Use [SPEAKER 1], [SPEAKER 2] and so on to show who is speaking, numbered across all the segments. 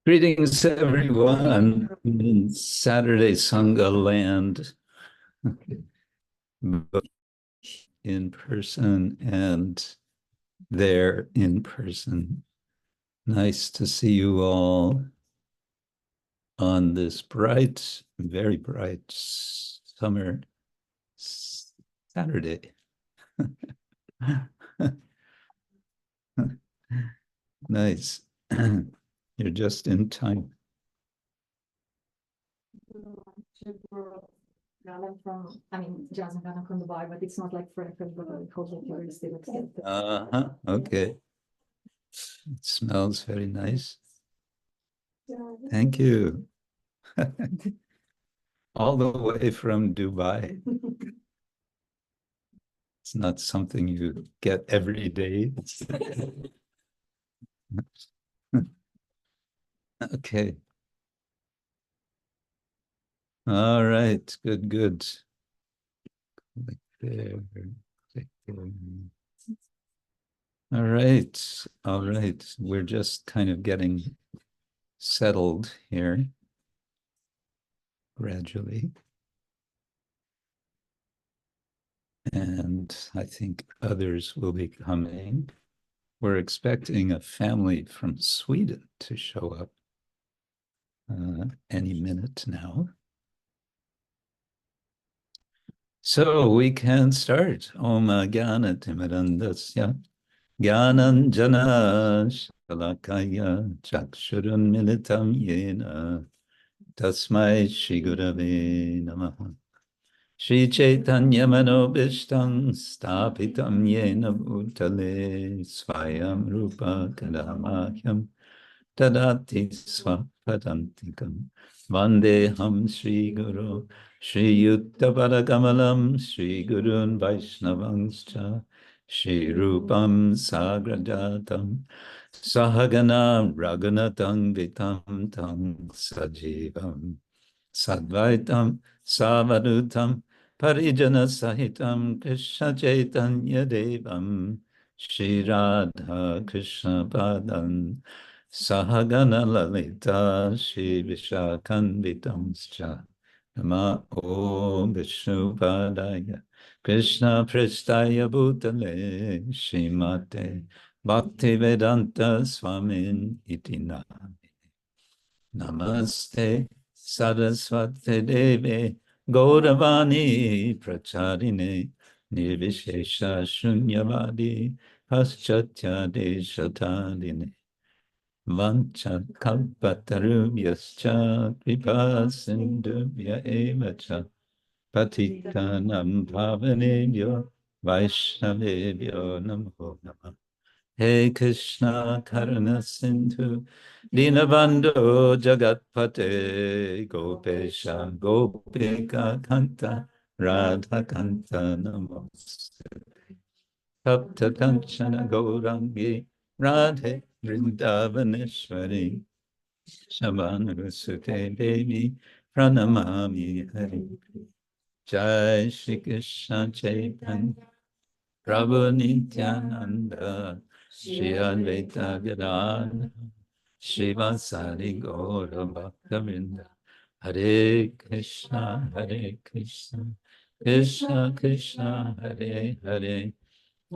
[SPEAKER 1] Greetings, everyone, in Saturday Sanga land, both in person and there in person. Nice to see you all on this bright, very bright summer Saturday. Nice. You're just in time.
[SPEAKER 2] Jasmine Garam from Dubai, but it's not like for everybody.
[SPEAKER 1] Okay. It smells very nice. Thank you. All the way from Dubai. It's not something you get every day. Okay. All right. Good, good. Click there. Click there. All right. All right. We're just kind of getting settled here gradually. And I think others will be coming. We're expecting a family from Sweden to show up any minute now. So we can start. Om Jnana Timirandasya Jnananjana Shalakaya Chakshurun Militam Yena Tasmai Shri Gurave Namaha Shri Chaitanya Manobishtam Stapitam Yena Bhutale Swayam Rupa Kadamahyam Tadati Swapadantikam Vandeham Shri Guru Shri Yutta Padakamalam Shri Gurun Vaishnavangscha Shri Rupam Sagrajatam Sahagana Raghunatam Vitam Tam Sajivam Sadvaitam Savadutam Parijana Sahitam Krishna Chaitanya Devam Shri Radha Krishna Padam Sahagana Lalita Shri Vishakhanvitamscha Nama Om Vishnupadaya Krishna Prestaya Bhutale Srimate Bhaktivedanta Swamin Iti Namaste Saraswati Deve Gauravani Pracharine Nirvishesha Shunyavadi Paschatya Deshatadine Vancha Kalpatarubhyascha Kripa Sindhubhya Evacha Patitanam Pavanebhyo Vaishnavebhyo Namo Namah Hey Krishna Karuna Sindhu Dinabandho Jagatpate Gopesha Gopika Kanta Radha Kanta Namaste Tapta Kanchana Gaurangi Radhe Vrindavaneshwari Shavanusute Devi Pranamami Hari Jai Shri Krishna Chaitanya Prabhu Nityananda Shri Advaita Gadadhara Srivasadi Gaura Bhaktavinda Hare Krishna Krishna Krishna Hare Hare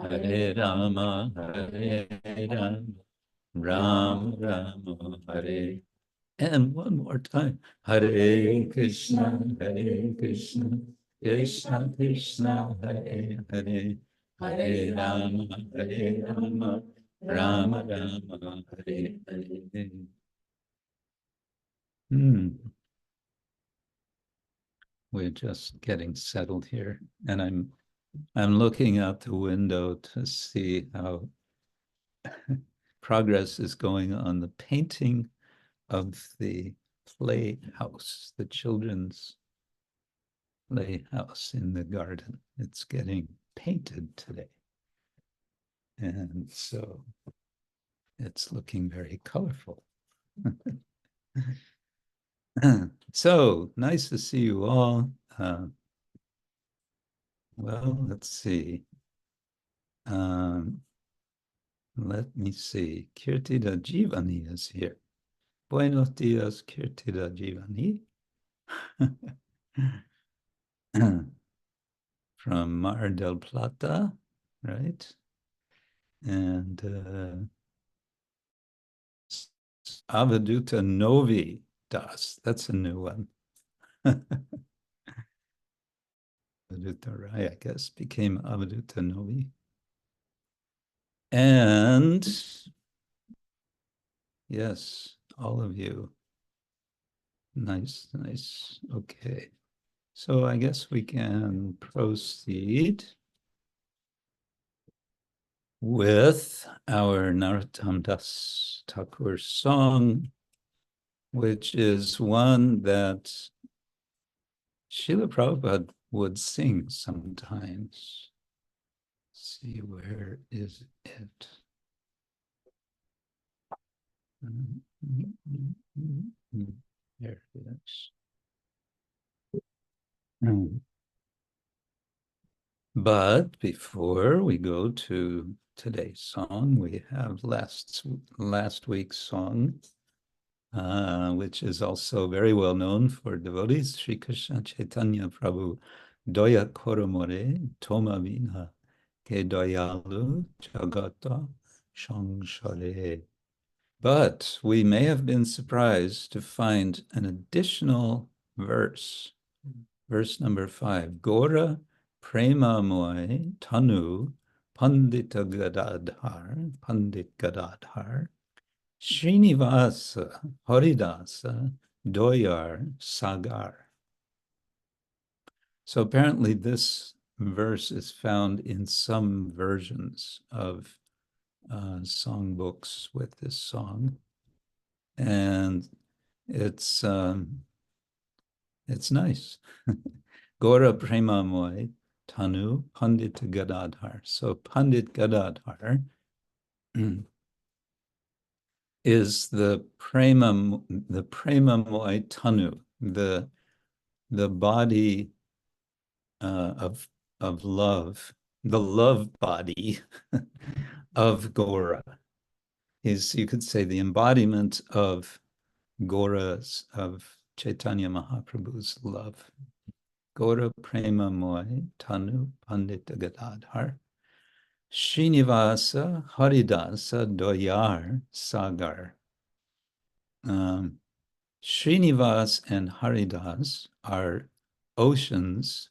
[SPEAKER 1] Hare Rama Hare Rama Rama Rama Hare. And one more time. Hare Krishna Krishna Krishna Hare Hare Hare Rama Rama Rama Hare Hare. We're just getting settled here, and I'm looking out the window to see how progress is going on the painting of the playhouse, the children's playhouse in the garden. It's getting painted today. And so it's looking very colorful. So nice to see you all. Well, let's see. Let me see. Kirtida Jivani is here. Buenos dias, Kirtida Jivani. From Mar del Plata, right? And Avaduta Novi Das, that's a new one. Avaduta Rai, I guess, became Avaduta Novi. And yes, all of you. Nice, nice. Okay. So I guess we can proceed with our Narottama Das Thakura song, which is one that Srila Prabhupada would sing sometimes. Let's see, where is it? There it is. But before we go to today's song, we have last week's song, which is also very well known for devotees. Sri Krishna Chaitanya Prabhu Doya Koromore Toma Vina Ke Doyalu Jagata Shangshare. But we may have been surprised to find an additional verse, verse number 5, Gora prema-ratana-dhana Pandit Gadadhar Srinivasa Haridasa Doyar Sagar. So apparently this verse is found in some versions of song books with this song, and it's nice. Gora prema-ratana-dhana Pandit Gadadhar. So Pandit Gadadhar is the prema-ratana-dhana, the body of love, the love body of Gora. Is, you could say, the embodiment of Gora's, of Chaitanya Mahaprabhu's love. Gora prema-ratana-dhana Pandit Gadadhar Srinivasa Haridasa Doyar Sagar. Srinivas and Haridas are oceans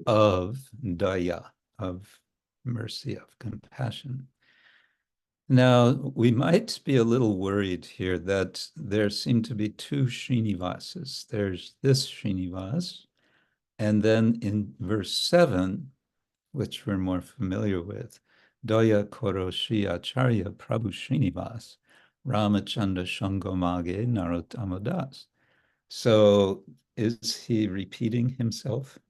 [SPEAKER 1] of daya, of mercy, of compassion. Now, we might be a little worried here that there seem to be two Srinivasas. There's this Srinivas, and then in verse 7, which we're more familiar with, Daya Koroshi Acharya Prabhu Srinivas, Ramachandra Shangomage Narottama Das. So is he repeating himself?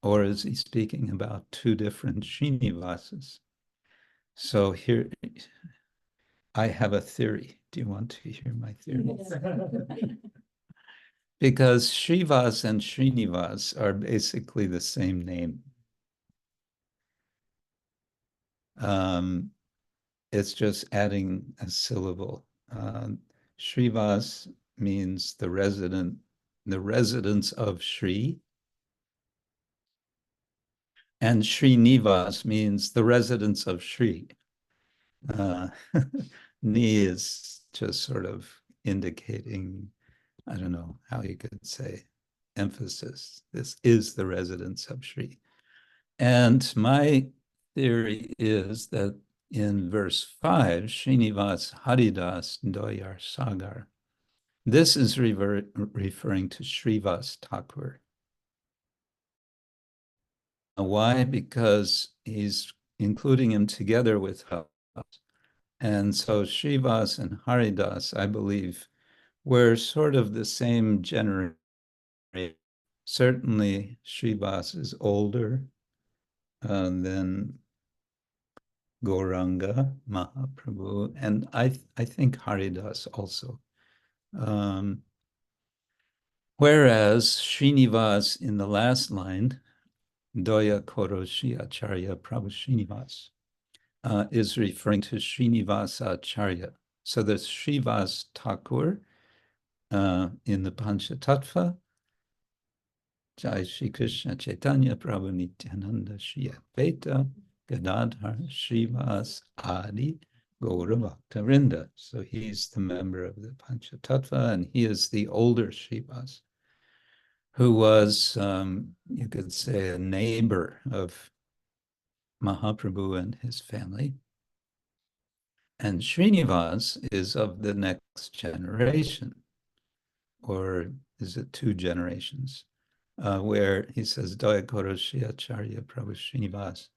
[SPEAKER 1] Or is he speaking about two different Srinivasas? So here, I have a theory. Do you want to hear my theory?
[SPEAKER 2] Yes.
[SPEAKER 1] Because Srivas and Srinivas are basically the same name. It's just adding a syllable. Srivas means the residence of Sri. And Srinivas means the residence of Sri. Ni is just sort of indicating, I don't know how you could say, emphasis. This is the residence of Sri. And my theory is that in verse 5, Srinivas Haridas Doyar Sagar, this is referring to Srivas Thakur. Why? Because he's including him together with us. And so Srivas and Haridas, I believe, were sort of the same generation. Certainly Srivas is older than Gauranga Mahaprabhu, and I think Haridas also. Whereas Srinivas in the last line, Doya Koroshi Acharya Prabhu Srinivas, is referring to Srinivasa Acharya. So there's Srivas Thakur in the Panchatattva, Jai Shri Krishna Chaitanya Prabhu Nityananda Shri Advaita Gadadhar Srivas Adi Gaura-Bhakta-vrinda. So he's the member of the Panchatattva, and he is the older Srivas, who was, you could say, a neighbor of Mahaprabhu and his family. And Srinivas is of the next generation, or is it 2 generations, where he says, Daya Koro Shri Acharya Prabhu Srinivas.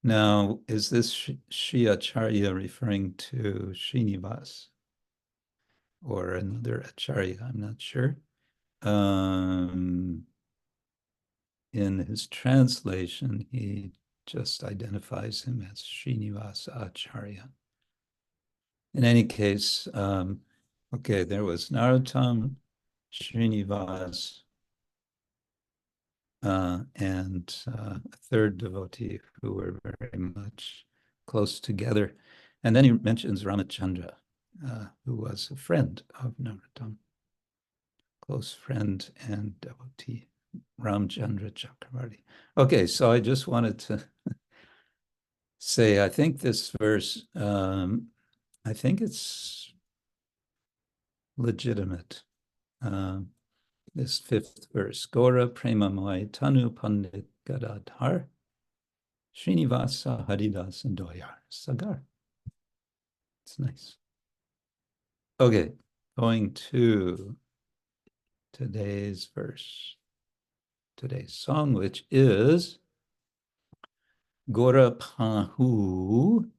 [SPEAKER 1] Now, is this Shri Acharya referring to Srinivas or another Acharya? I'm not sure. In his translation, he just identifies him as Srinivasa Acharya. In any case, okay, there was Narottama, Srinivas, and a third devotee who were very much close together. And then he mentions Ramachandra, who was a friend of Narottama, close friend and devotee, Ramchandra Chakravarti. Okay, so I just wanted to say, I think this verse, I think it's legitimate. This 5th verse, Gora prema-mai tanu pandit gadadhar, Srinivasa Haridasa Doyar Sagar. It's nice. Okay, going to today's verse, today's song, which is Gora Pahu,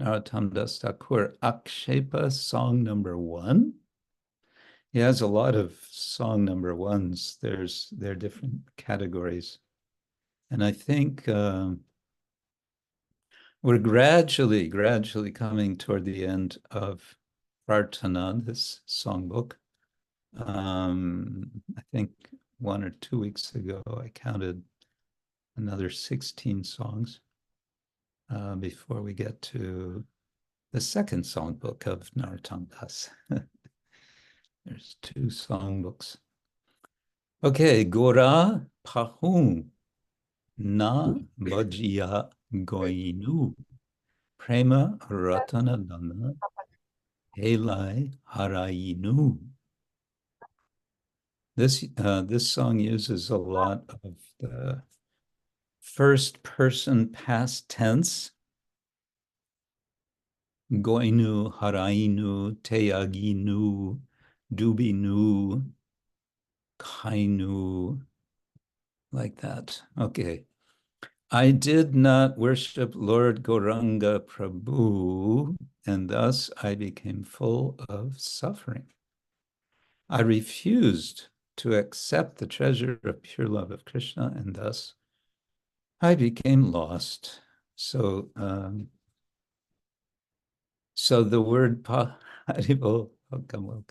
[SPEAKER 1] Narottama Das Thakur, Aksepa, song number 1. He has a lot of song number 1s. There are different categories. And I think we're gradually coming toward the end of Prarthana, this songbook. I think 1 or 2 weeks ago, I counted another 16 songs before we get to the second songbook of Narottama Das. There's 2 songbooks. Okay, Gora pahu na bhajiyā goinu, prema-ratana-dhana, helāya, hārāinu. This song uses a lot of the first person past tense, goinu, hārāinu, te-aginu, dubinu, kainu, like that. Okay. I did not worship Lord Gauranga Prabhu, and thus I became full of suffering. I refused to accept the treasure of pure love of Krishna, and thus I became lost. So, the word welcome.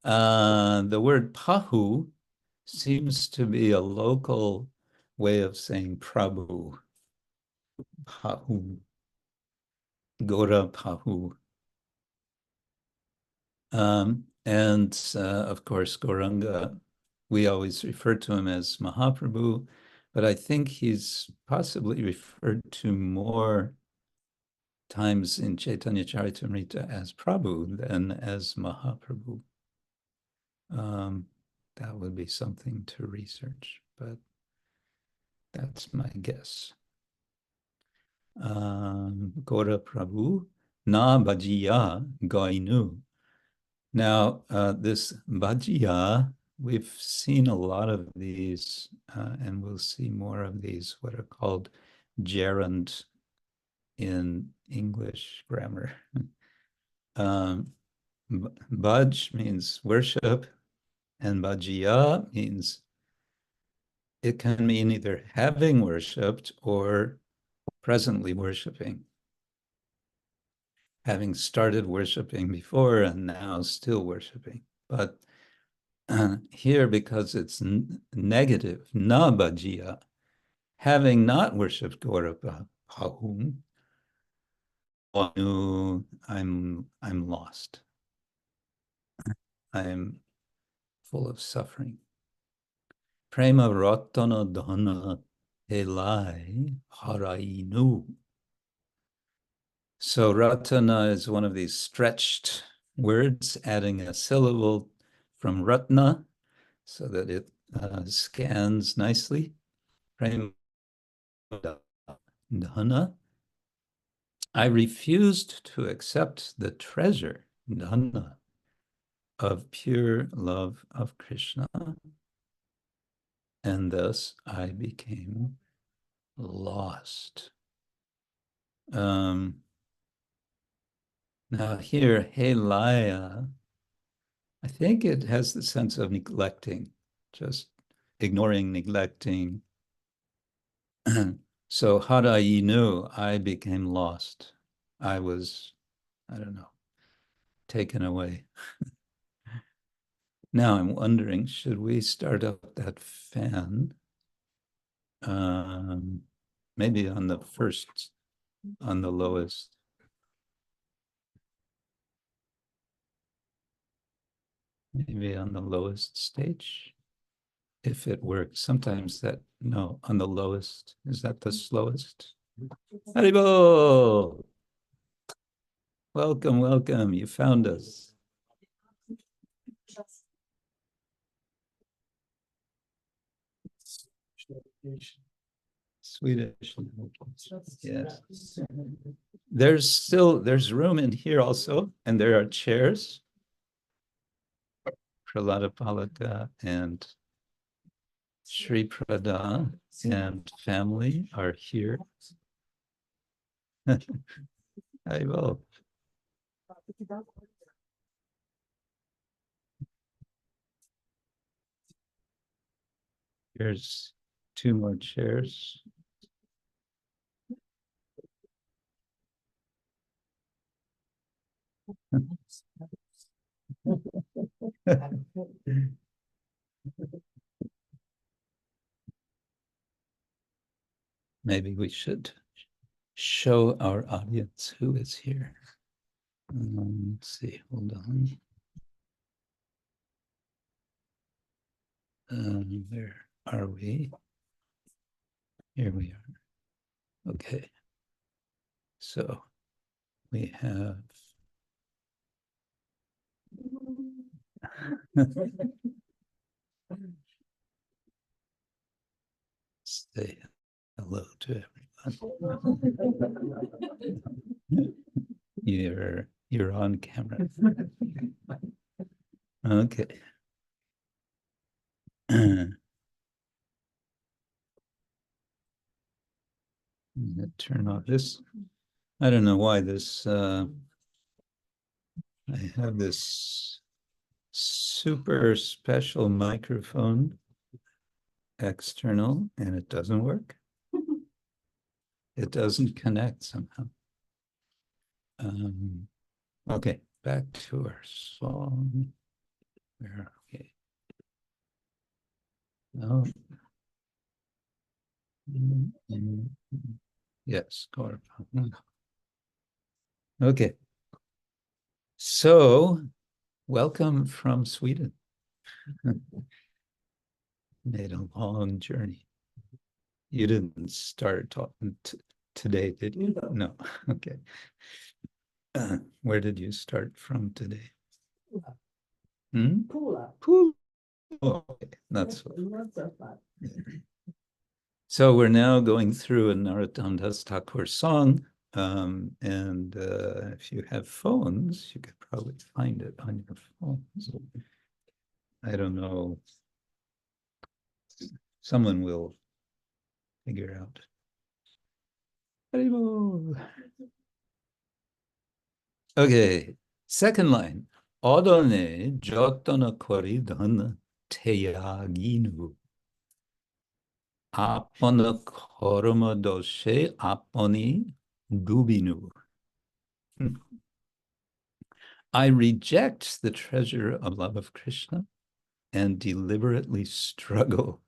[SPEAKER 1] The word pahu seems to be a local way of saying Prabhu. Pahu. Gora pahu. And of course, Gauranga, we always refer to him as Mahaprabhu, but I think he's possibly referred to more times in Chaitanya Charitamrita as Prabhu than as Mahaprabhu. That would be something to research, but that's my guess. Gora Prabhu, na bhajiyā goinu. Now, this bhajiyā, we've seen a lot of these, and we'll see more of these, what are called gerund in English grammar. Bhaj means worship, and bhajiyā means it can mean either having worshipped or presently worshiping. Having started worshiping before and now still worshiping. But here, because it's negative, na bhajiyā, having not worshipped Gora pahu, goinu, I'm lost. I'm full of suffering. Prema-ratana-dhana helāya hārāinu. So ratana is one of these stretched words, adding a syllable from ratna so that it scans nicely. Prema-ratana-dhana. I refused to accept the treasure, dhana, of pure love of Krishna, and thus I became lost. Now here, helāya, I think it has the sense of neglecting, just ignoring, neglecting. So hārāinu, I became lost. I was, I don't know, taken away. Now I'm wondering, should we start up that fan? Maybe on the first, on the lowest. Maybe on the lowest stage, if it works. Sometimes that, no, on the lowest. Is that the slowest? Haribo! Welcome, welcome. You found us. Swedish. Yes. There's room in here also, and there are chairs. Prahlada Palaka and Sri Prada and family are here. I will. Here's 2 more chairs. Maybe we should show our audience who is here. Let's see, hold on. Where are we? Here we are. Okay. So we have say hello to everyone. You're on camera. Okay. Turn off this. I don't know why this I have this super special microphone external and it doesn't work. It doesn't connect somehow. Okay, back to our song. Where are we? No. Yes, Gora. Okay. So, welcome from Sweden. Made a long journey. You didn't start talking today, did you? No. Okay. Where did you start from today? Pula. Pula. Oh, okay. That's what. So we're now going through a Narottama Thakur song. And if you have phones, you could probably find it on your phones. I don't know. Someone will figure out. Okay, second line. Adhane yatana karidhana te-kāran. Apana karma-dos apani dubinu. I reject the treasure of love of Krishna and deliberately struggle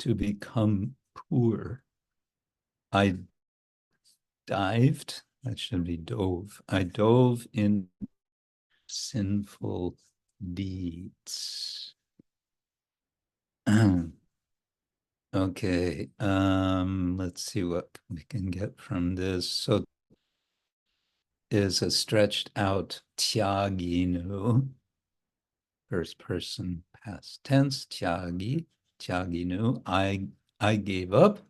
[SPEAKER 1] to become poor. I dived That should be dove. I dove in sinful deeds. Okay, let's see what we can get from this. So is a stretched out tyaginu, first person past tense, tyaginu, I gave up.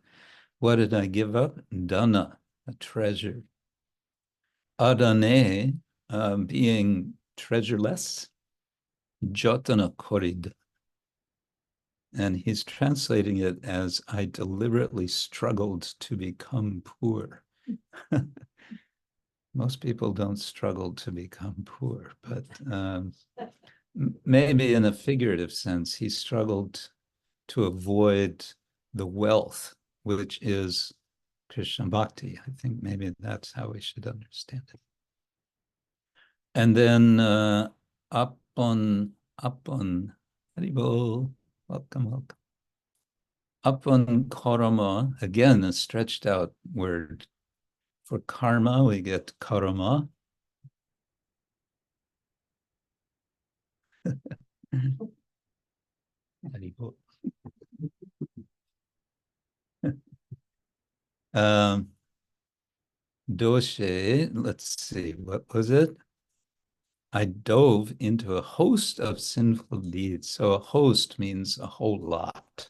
[SPEAKER 1] What did I give up? Dana, a treasure. Adhane, being treasureless. Yatana korid. And he's translating it as I deliberately struggled to become poor. Most people don't struggle to become poor, but maybe in a figurative sense, he struggled to avoid the wealth, which is Krishna Bhakti. I think maybe that's how we should understand it. And then upon Haribol, welcome. Upon karma, again, a stretched out word. For karma, we get karama. Haribol. Doshe, let's see, what was it? I dove into a host of sinful deeds. So a host means a whole lot.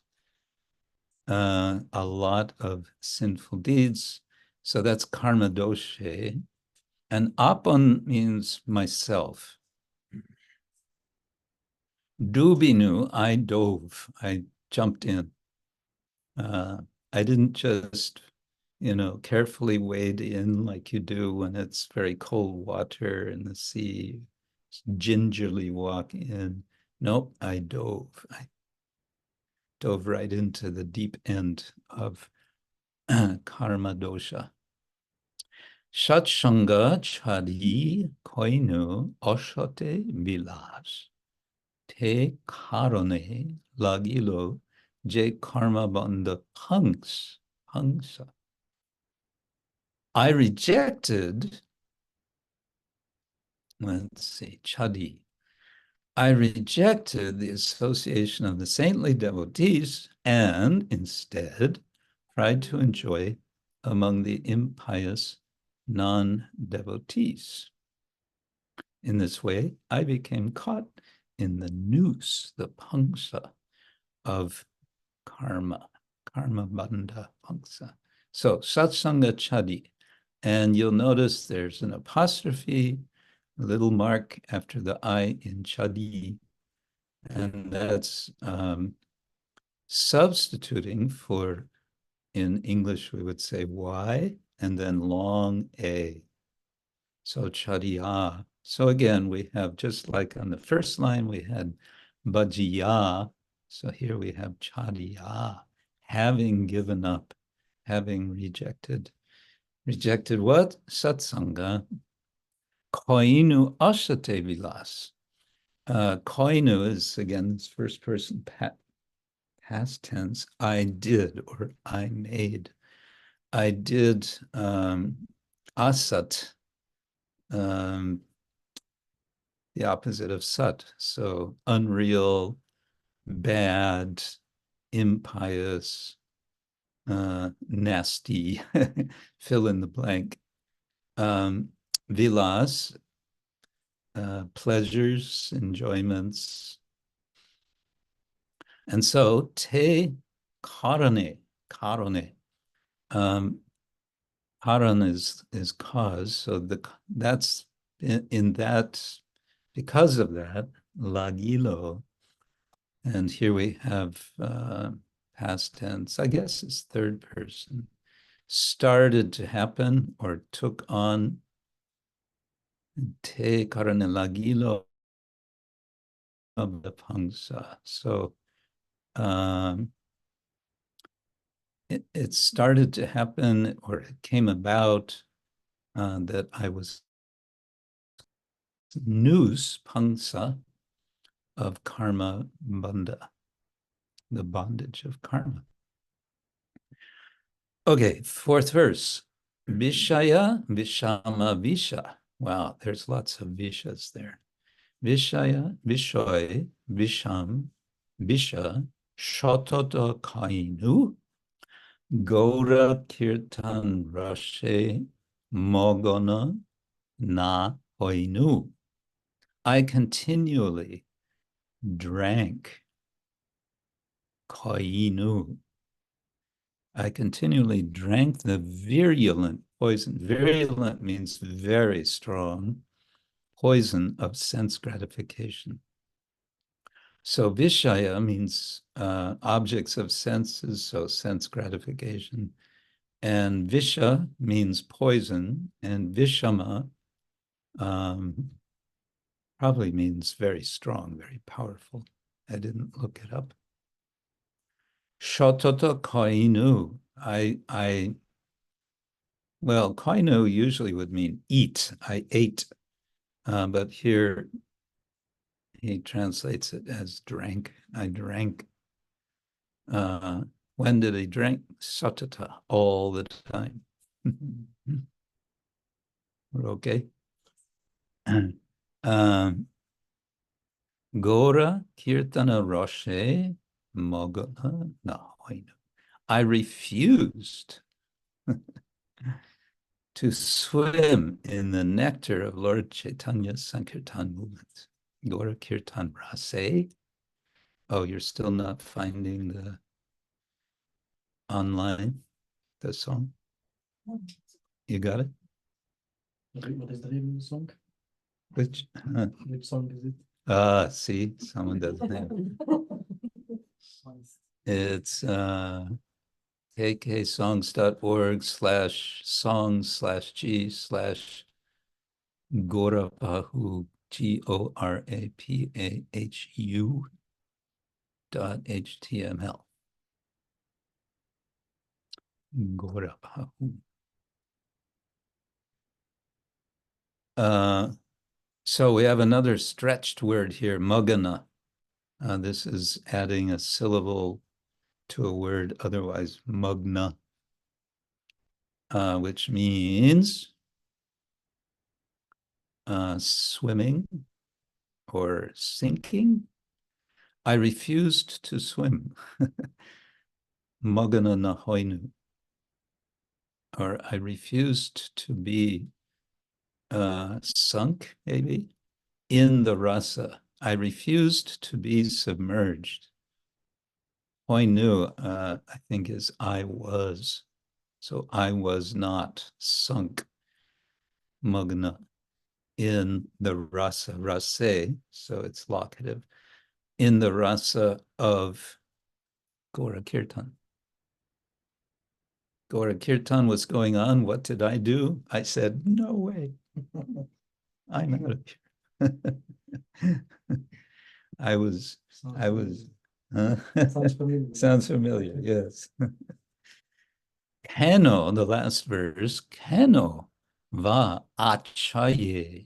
[SPEAKER 1] A lot of sinful deeds. So that's karma doshe. And apan means myself. Dubinu, I dove, I jumped in. I didn't just, carefully wade in like you do when it's very cold water in the sea, gingerly walk in. Nope, I dove. I dove right into the deep end of karma dosha. Sat-sańga chadi goinu oshote vilas. te-kāran lagilo je karma-bandha-phāńsa. I rejected, let's see, chadi. I rejected the association of the saintly devotees and instead tried to enjoy among the impious non-devotees. In this way, I became caught in the noose, the phāńsa of karma, karma-bandha-phāńsa. So, sat-sańga chadi. And you'll notice there's an apostrophe, a little mark after the I in chadi. And that's substituting for, in English, we would say Y, and then long A. So chadiya. So again, we have, just like on the first line, we had bhajiyā. So here we have chadiya, having given up, having rejected. Rejected what? Sat-sańga. Goinu asate vilas. Goinu is, again, this first person past tense. I did, or I made. I did asat, the opposite of sat. So unreal, bad, impious, nasty, fill in the blank. Vilas, pleasures, enjoyments. And so te-kāran, Karan is cause, so that's in that, because of that, lagilo, and here we have past tense, I guess it's third person, started to happen or took on, te-kāran lagilo of the phāńsa. So it started to happen, or it came about, that I was noose, phāńsa, of karma-bandha, the bondage of karma. Okay, fourth verse. Vishaya, Vishama, Visha. Wow, there's lots of Vishas there. Vishaya, Vishoy, Visham, Visha, Shotota Kainu, gaura-kīrtana-rase, mogana na hoinu. I continually drank kainu. I continually drank the virulent poison. Virulent means very strong poison of sense gratification. So vishaya means objects of senses, so sense gratification. And visha means poison, and vishama probably means very strong, very powerful. I didn't look it up. Shotota kainu. Well, kainu usually would mean eat. I ate, but here he translates it as drank. I drank. When did he drink? Satata, all the time. We're okay. Gaura-kīrtana-rase, mogana na hoinu. I refused to swim in the nectar of Lord Chaitanya's Sankirtan movement. Gaura-kīrtana-rase. Oh, you're still not finding the online, the song? You got it?
[SPEAKER 3] What is the name of the song?
[SPEAKER 1] Which
[SPEAKER 3] song is it?
[SPEAKER 1] See, someone doesn't have it. It's kksongs.org/songs/g/Gora-pahu, GORAPAHU.html. Gora-pahu. So we have another stretched word here, magana. This is adding a syllable to a word, otherwise magna, which means swimming or sinking. I refused to swim. Magana na hoinu. Or I refused to be sunk, maybe, in the rasa. I refused to be submerged. Hoinu, I think, is I was. So I was not sunk, magna, in the rasa, rase, so it's locative, in the rasa of gaura-kīrtana. Gaura-kīrtana was going on. What did I do? I said, no way. I'm out of here. I was.
[SPEAKER 3] Sounds familiar.
[SPEAKER 1] Sounds familiar, yes. Keno, the last verse, keno va achaye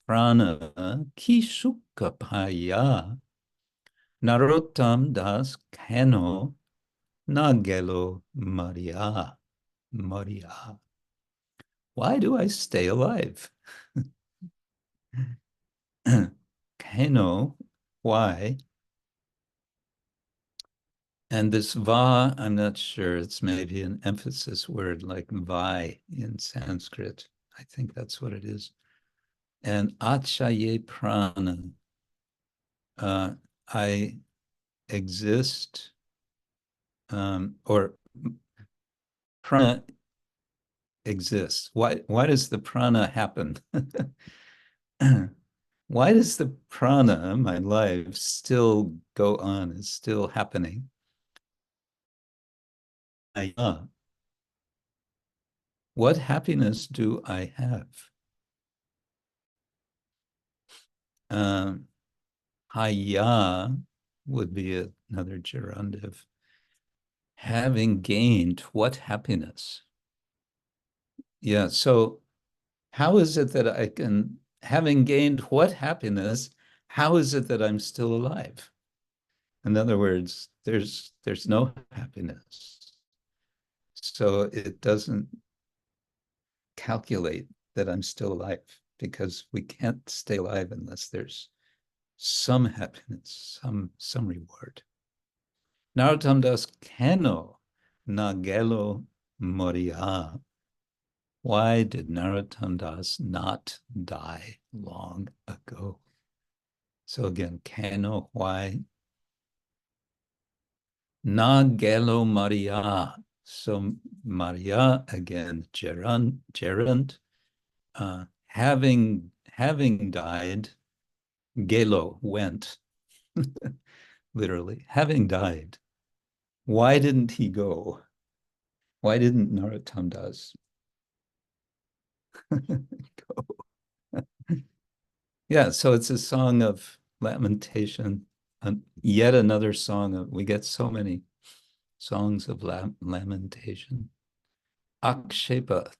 [SPEAKER 1] prana kisukapaya Narottama das keno nagelo Maria. Maria. Why do I stay alive? Keno, why? And this va, I'm not sure, it's maybe an emphasis word like vai in Sanskrit. I think that's what it is. And achaye prana, I exist, or prana exists. Why does the prana happen? Why does the prana, my life, still go on, is still happening? What happiness do I have? Aya would be another gerundive. Having gained what happiness? Yeah, so how is it that I can, having gained what happiness, how is it that I'm still alive? In other words, there's no happiness. So it doesn't, calculate that I'm still alive, because we can't stay alive unless there's some happiness, some reward. Narottama Das keno nagelo moriya. Why did Narottama Das not die long ago? So again, keno, why? Nagelo Maria. So Maria, again, gerund, having died, gelo, went, literally, having died. Why didn't he go? Why didn't Narottama Das go? Yeah, so it's a song of lamentation, yet another song of, we get so many songs of lamentation. Aksepa,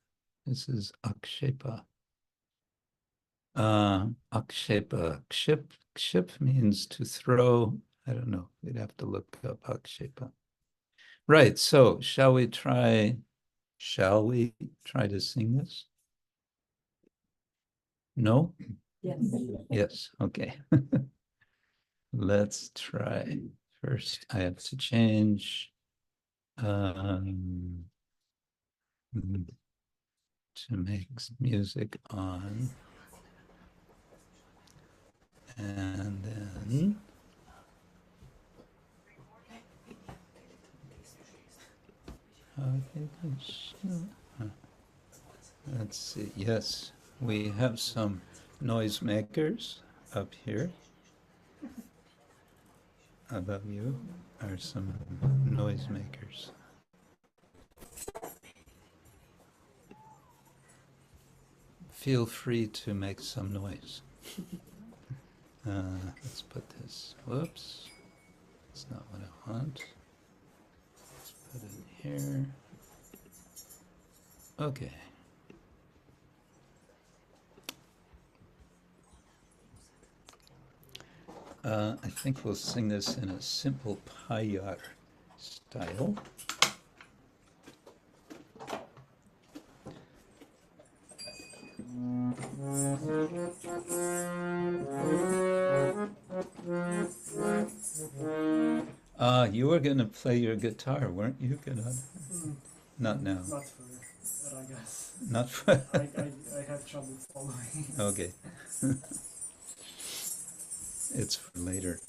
[SPEAKER 1] this is Aksepa. Aksepa, kship means to throw. I don't know, we'd have to look up Aksepa. Right, so shall we try to sing this? No?
[SPEAKER 2] Yes.
[SPEAKER 1] Yes, okay. Let's try. First, I have to change to make music on. And then let's see. Yes, we have some noisemakers up here. Above you are some noisemakers. Feel free to make some noise. Let's put this. Whoops. That's not what I want. Let's put it here. Okay. I think we'll sing this in a simple payar style. You were going to play your guitar, weren't you? Not now.
[SPEAKER 3] Not for, I guess.
[SPEAKER 1] Not for.
[SPEAKER 3] I have trouble following.
[SPEAKER 1] Okay. It's for later.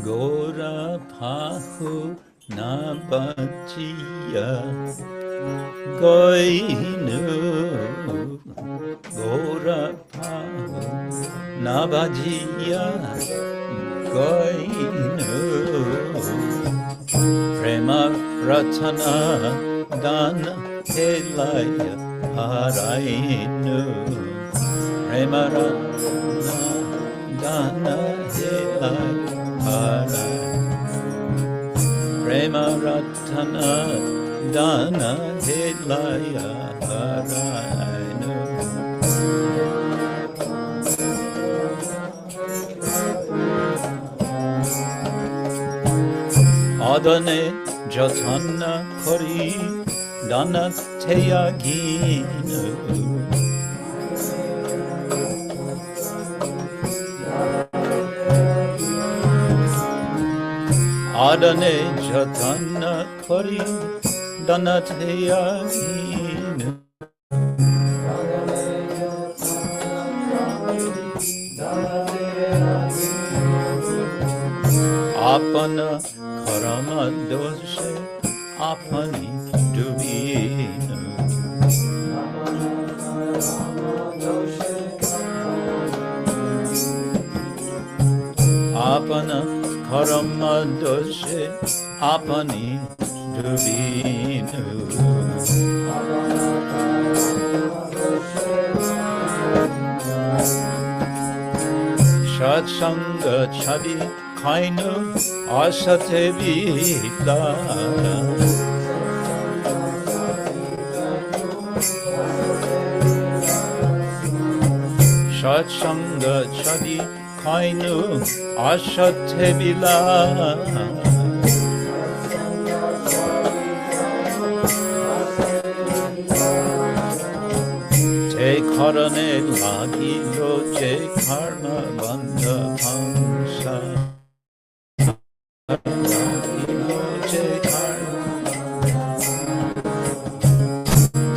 [SPEAKER 1] Gora pahu na bhajiyā goinu. Gora pahu na bhajiyā goinu. Prema-ratana-dhana helāya hārāinu. Prema-ratana-dhana helāya hārāinu. Prema-ratana-dhana helāya hārāinu. Adhane yatana kari dana te-kāran. Adhane yatana kari dana te-kāran. Apana karama-dos apani dubinu. Apana karama-dos apani dubinu. Sat-sańga chadi kainu asate vita. Sanga chadi kainu ashatebila te-kāran lagilo je karma-bandha-phāńsa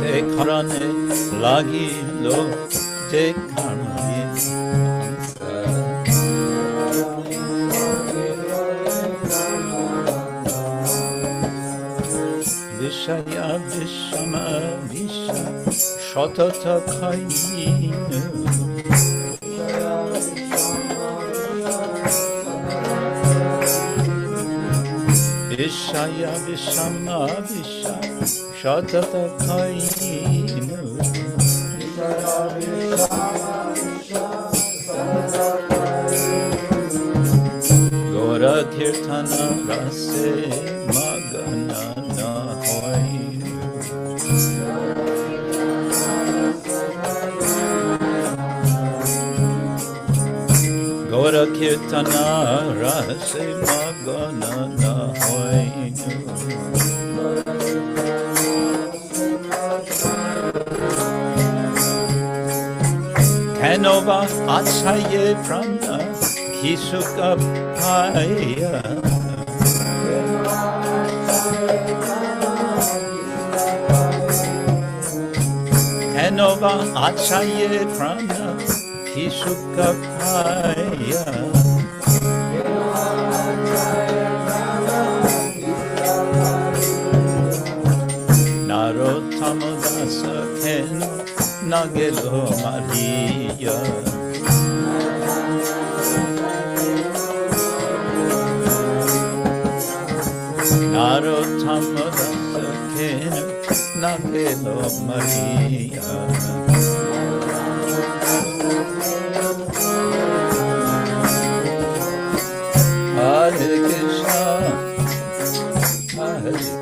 [SPEAKER 1] te-kāran lagilo je karma-bandha-phāńsa vishaya vishama-visha shatata kainu vishaya vishama-visha shatata kainu gaura-kīrtana-rase magana hoinu gaura-kīrtana-rase magana hoinu Canova atsaye prana kisuka paya Canova atsaye prana kisuka paya Narottama Dasa ken nagelo Maria Narottama Dasa ken nagelo Maria Hare Krishna Hare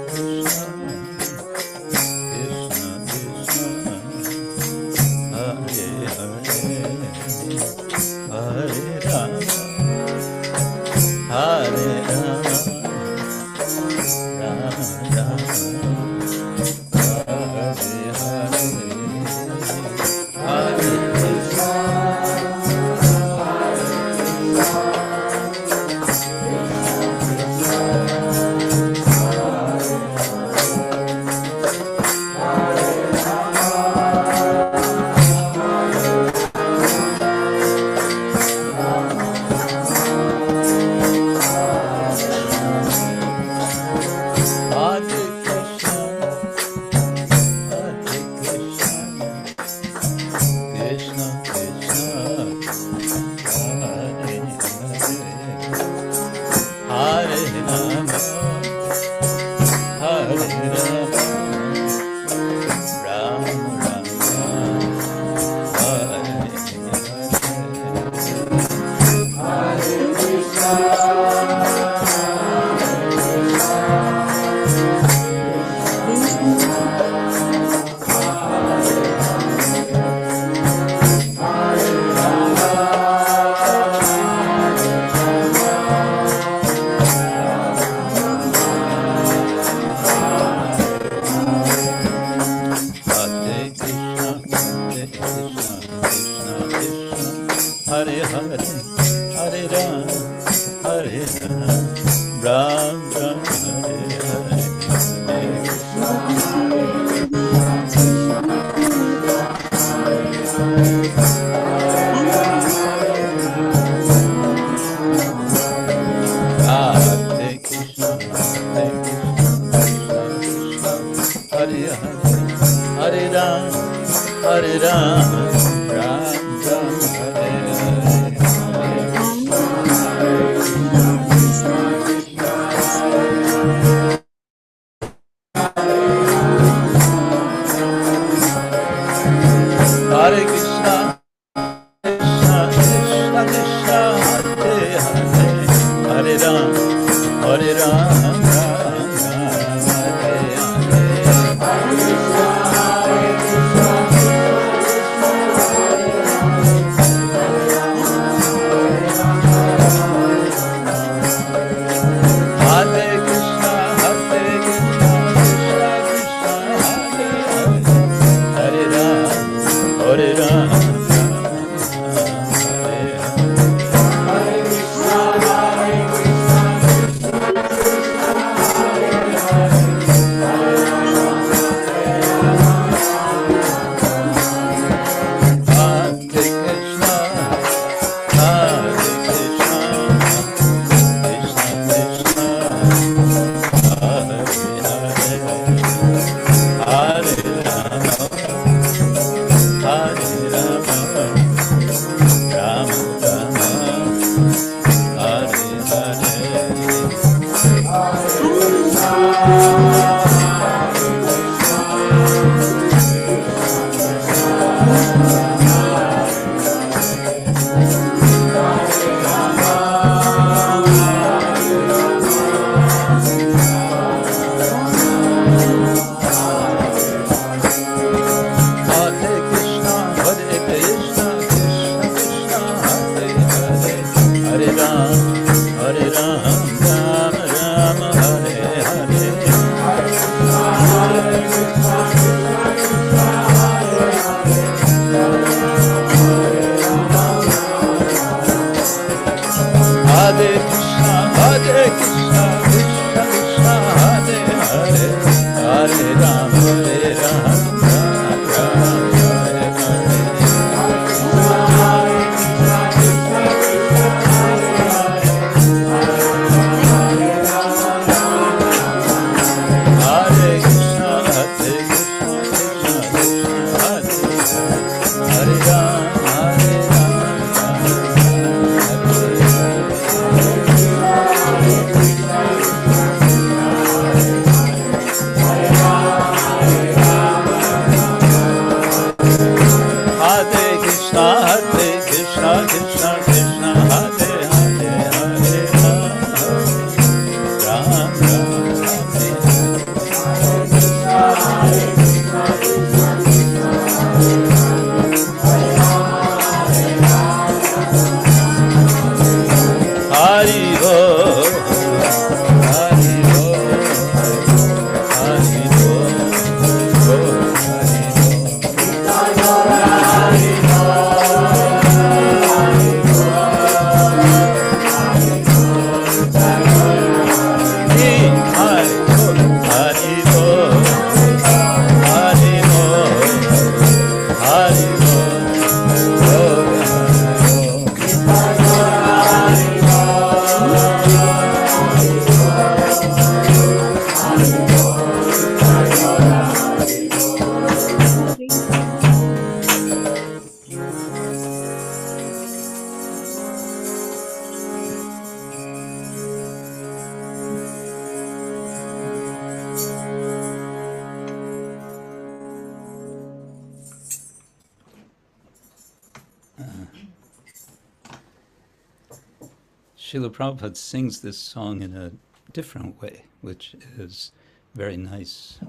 [SPEAKER 1] Srila Prabhupada sings this song in a different way, which is very nice.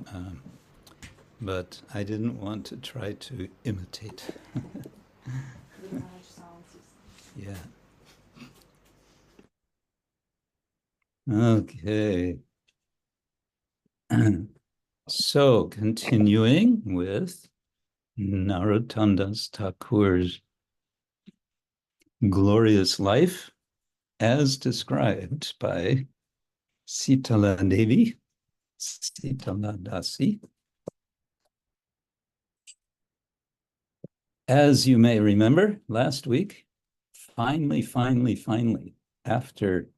[SPEAKER 1] But I didn't want to try to imitate. Yeah. Okay. So, continuing with Narottama Thakur's glorious life as described by Sitala Devi, Sitala Dasi. As you may remember, last week, finally, after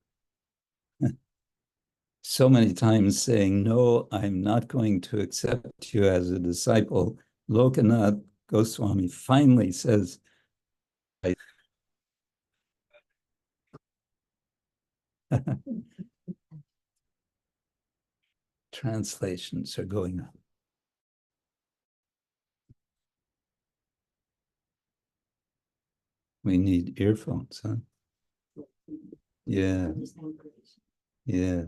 [SPEAKER 1] so many times saying, no, I'm not going to accept you as a disciple, Lokanath Goswami finally says, translations are going on. We need earphones, huh? Yeah. Yeah.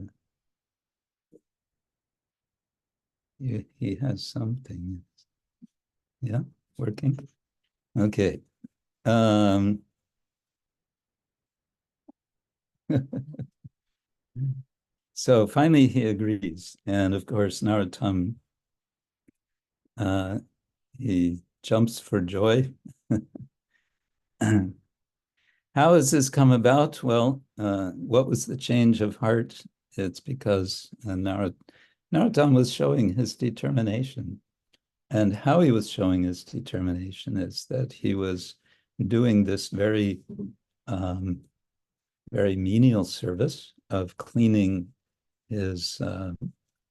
[SPEAKER 1] He has something. Yeah, working. Okay. So finally he agrees. And of course, Narottama, he jumps for joy. How has this come about? Well, what was the change of heart? It's because Narottama was showing his determination. And how he was showing his determination is that he was doing this very, very menial service of cleaning his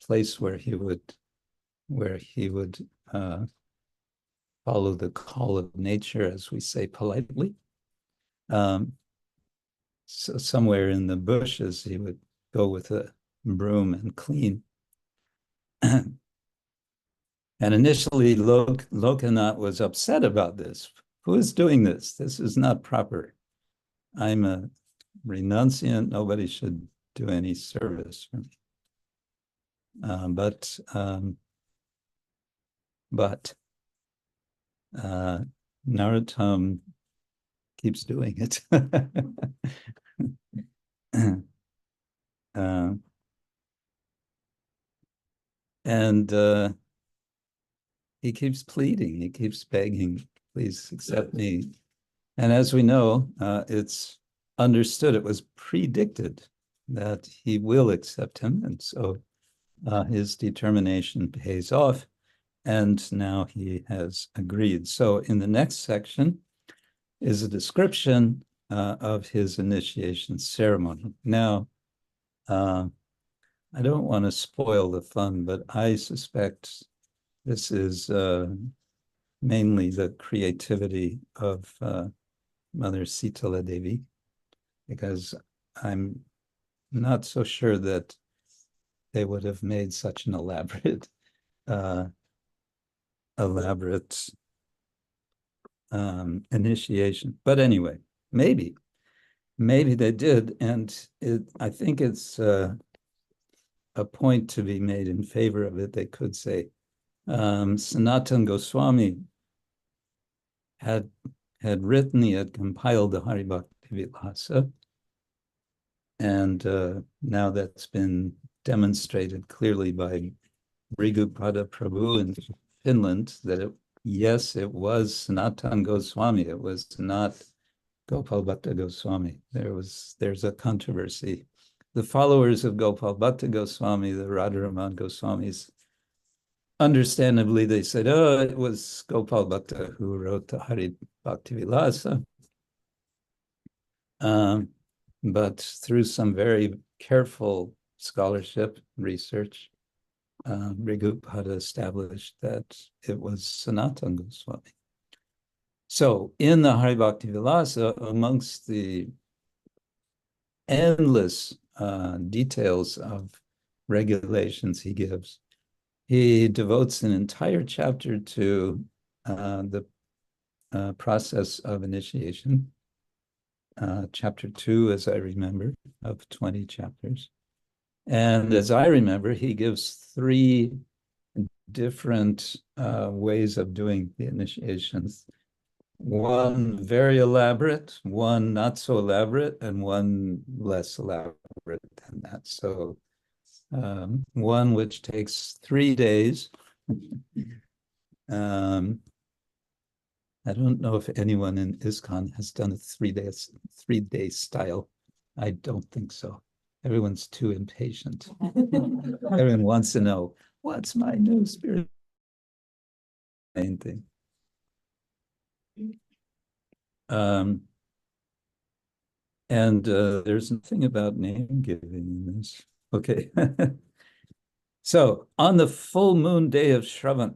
[SPEAKER 1] place where he would follow the call of nature, as we say politely. So somewhere in the bushes, he would go with a broom and clean. And initially, Lokanath was upset about this. Who is doing this? This is not proper. I'm a renunciant. Nobody should do any service for me. But Narottama keeps doing it. And he keeps pleading, he keeps begging, please accept me. And as we know, it's understood, it was predicted that he will accept him. And so his determination pays off. And now he has agreed. So in the next section is a description of his initiation ceremony. Now, I don't want to spoil the fun, but I suspect this is mainly the creativity of Mother Sitala Devi, because I'm not so sure that they would have made such an elaborate initiation. But anyway, maybe they did, and I think it's a point to be made in favor of it. They could say Sanatana Goswami had written, he had compiled the Haribhakti-vilasa, and now that's been demonstrated clearly by Rigupada Prabhu in Finland that yes, it was Sanatana Goswami. It was not Gopal Bhatta Goswami. There's a controversy. The followers of Gopal Bhatta Goswami, the Radharaman Goswamis, understandably, they said, oh, it was Gopal Bhatta who wrote the Haribhakti-vilasa. But through some very careful scholarship, research, Rigupada established that it was Sanatana Goswami. So in the Haribhakti-vilasa, amongst the endless details of regulations he gives, he devotes an entire chapter to the process of initiation. Chapter 2, as I remember, of 20 chapters. And as I remember, he gives 3 different ways of doing the initiations. One very elaborate, one not so elaborate, and one less elaborate than that. So one which takes 3 days. I don't know if anyone in ISKCON has done a 3-day style. I don't think so. Everyone's too impatient. Everyone wants to know, what's my new spirit? Main thing. And there's nothing about name giving in this. Okay. So on the full moon day of Shravan,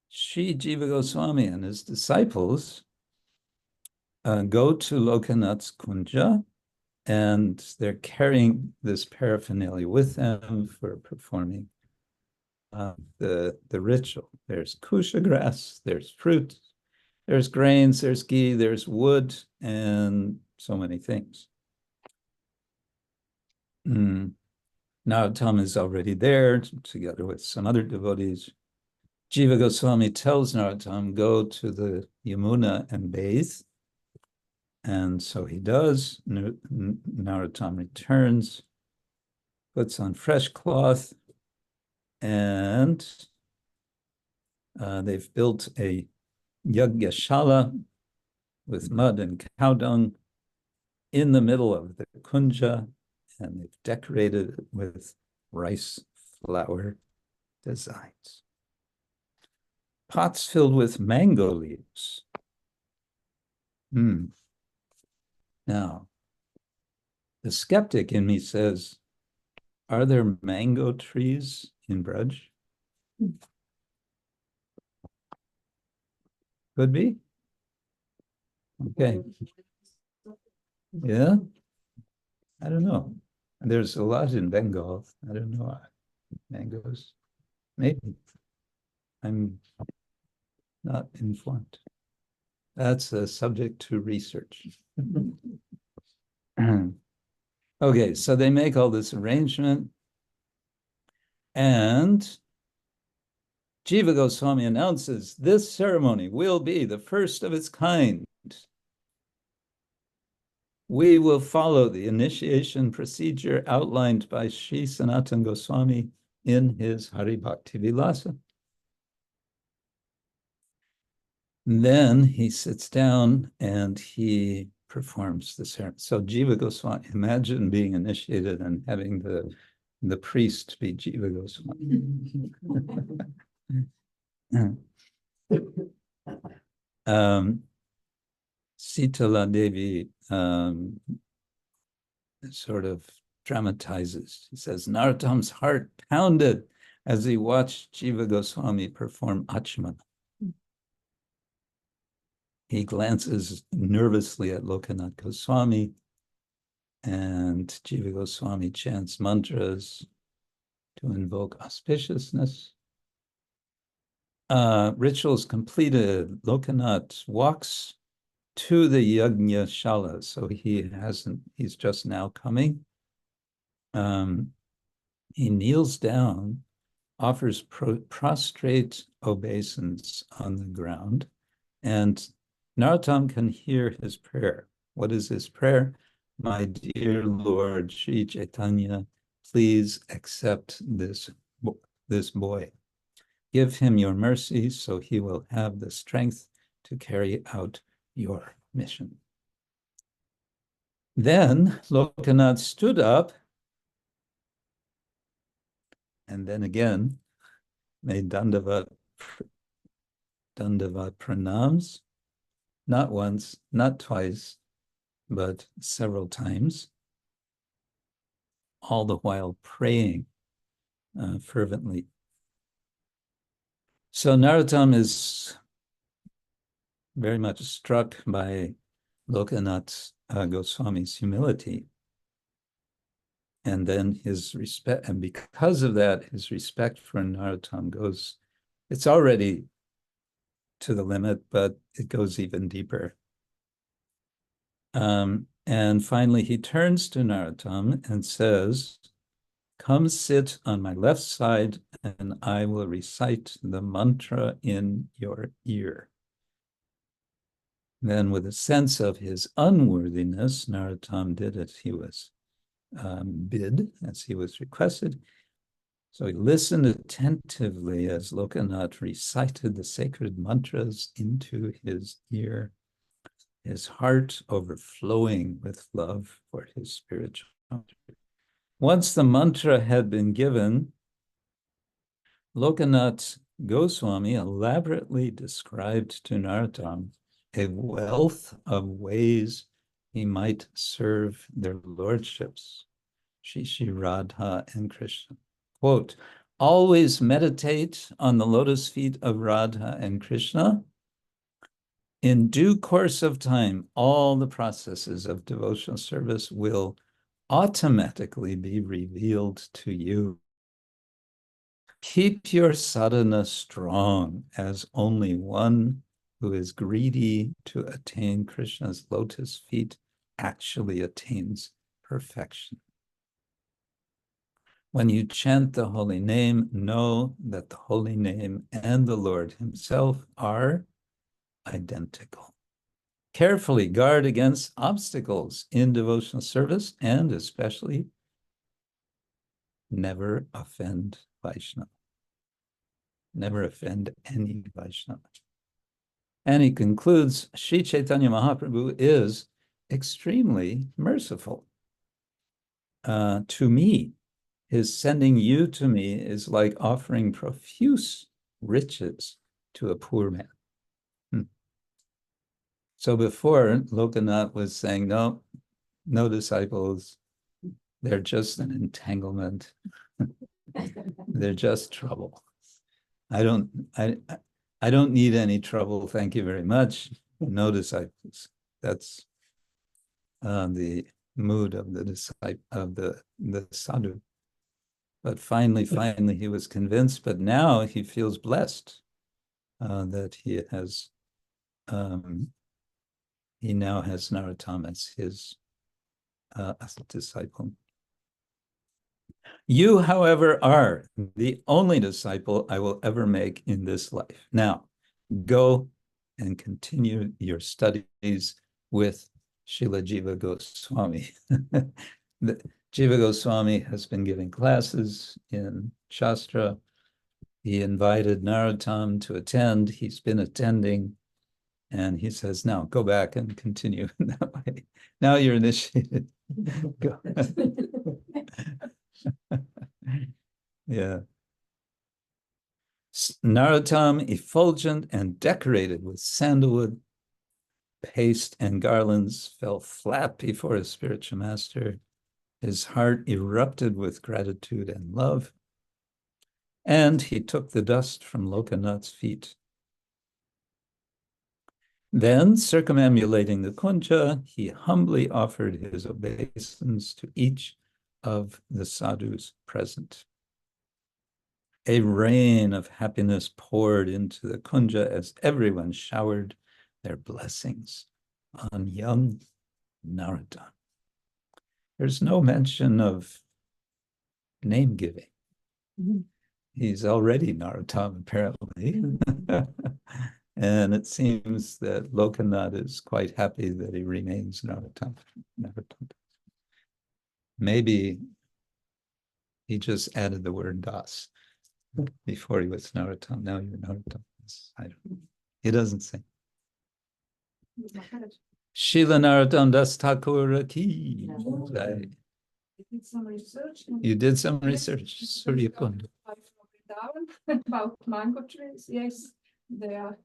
[SPEAKER 1] Sri Jiva Goswami and his disciples go to Lokanath's kunja, and they're carrying this paraphernalia with them for performing the ritual. There's kusha grass, there's fruit, there's grains, there's ghee, there's wood, and so many things. Narottama is already there together with some other devotees. Jiva Goswami tells Narottama, go to the Yamuna and bathe. And so he does. Narottama returns, puts on fresh cloth, and they've built a yagyashala with mud and cow dung in the middle of the kunja, and they've decorated it with rice flower designs. Pots filled with mango leaves. Now, the skeptic in me says, are there mango trees in Braj? Could be. Okay. Yeah? I don't know. There's a lot in Bengal. I don't know. Mangoes. Maybe. I'm not informed. That's a subject to research. Okay, so they make all this arrangement, and Jiva Goswami announces this ceremony will be the first of its kind. We will follow the initiation procedure outlined by Sri Sanatana Goswami in his Hari Bhakti Vilasa. Then he sits down and he performs the ceremony. So Jiva Goswami, imagine being initiated and having the priest be Jiva Goswami. Sitala Devi sort of dramatizes. She says, Narottama's heart pounded as he watched Jiva Goswami perform Achmana. He glances nervously at Lokanath Goswami, and Jiva Goswami chants mantras to invoke auspiciousness. Rituals completed, Lokanath walks to the Yajna Shala, so he's just now coming. He kneels down, offers prostrate obeisance on the ground, and Narottama can hear his prayer. What is his prayer? My dear Lord Sri Chaitanya, please accept this boy. Give him your mercy so he will have the strength to carry out your mission. Then Lokanath stood up and then again made dandavat pranams, not once, not twice, but several times, all the while praying fervently. So Narottama is very much struck by Lokanath Goswami's humility. And then his respect, and because of that, his respect for Narottama goes, it's already to the limit, but it goes even deeper. And finally, he turns to Narottama and says, come sit on my left side and I will recite the mantra in your ear. Then with a sense of his unworthiness, Narottama did as he was bid, as he was requested. So he listened attentively as Lokanath recited the sacred mantras into his ear, his heart overflowing with love for his spiritual mantra. Once the mantra had been given, Lokanath Goswami elaborately described to Narottama a wealth of ways he might serve their lordships, Shri Radha and Krishna. Quote, always meditate on the lotus feet of Radha and Krishna. In due course of time, all the processes of devotional service will automatically be revealed to you. Keep your sadhana strong, as only one who is greedy to attain Krishna's lotus feet actually attains perfection. When you chant the holy name, know that the holy name and the Lord himself are identical. Carefully guard against obstacles in devotional service, and especially never offend Vaishnava. Never offend any Vaishnava. And he concludes, Sri Chaitanya Mahaprabhu is extremely merciful to me. His sending you to me is like offering profuse riches to a poor man. So before, Lokanath was saying, no disciples, they're just an entanglement. They're just trouble. I don't need any trouble, thank you very much. No disciples. That's the mood of the disciple, of the sadhu. But finally, he was convinced. But now he feels blessed that he has. He now has Narottama as his disciple. You, however, are the only disciple I will ever make in this life. Now, go and continue your studies with Srila Jiva Goswami. Jiva Goswami has been giving classes in Shastra. He invited Narottama to attend. He's been attending. And he says, now go back and continue in that way. Now you're initiated. Go. Yeah. Narottama, effulgent and decorated with sandalwood, paste, and garlands, fell flat before his spiritual master. His heart erupted with gratitude and love. And he took the dust from Lokanath's feet. Then, circumambulating the kunja, he humbly offered his obeisance to each of the sadhus present. A rain of happiness poured into the kunja as everyone showered their blessings on young Narottama. There's no mention of name giving. He's already Narottama, apparently. And it seems that Lokanath is quite happy that he remains Narottama. Maybe he just added the word Das before he was Narottama. Now you're Narottama. I don't know. He doesn't say. Srila Narottama Das Thakura ki.
[SPEAKER 4] I did some research.
[SPEAKER 1] You did some research, Suryakunda.
[SPEAKER 4] About mango trees. Yes, there are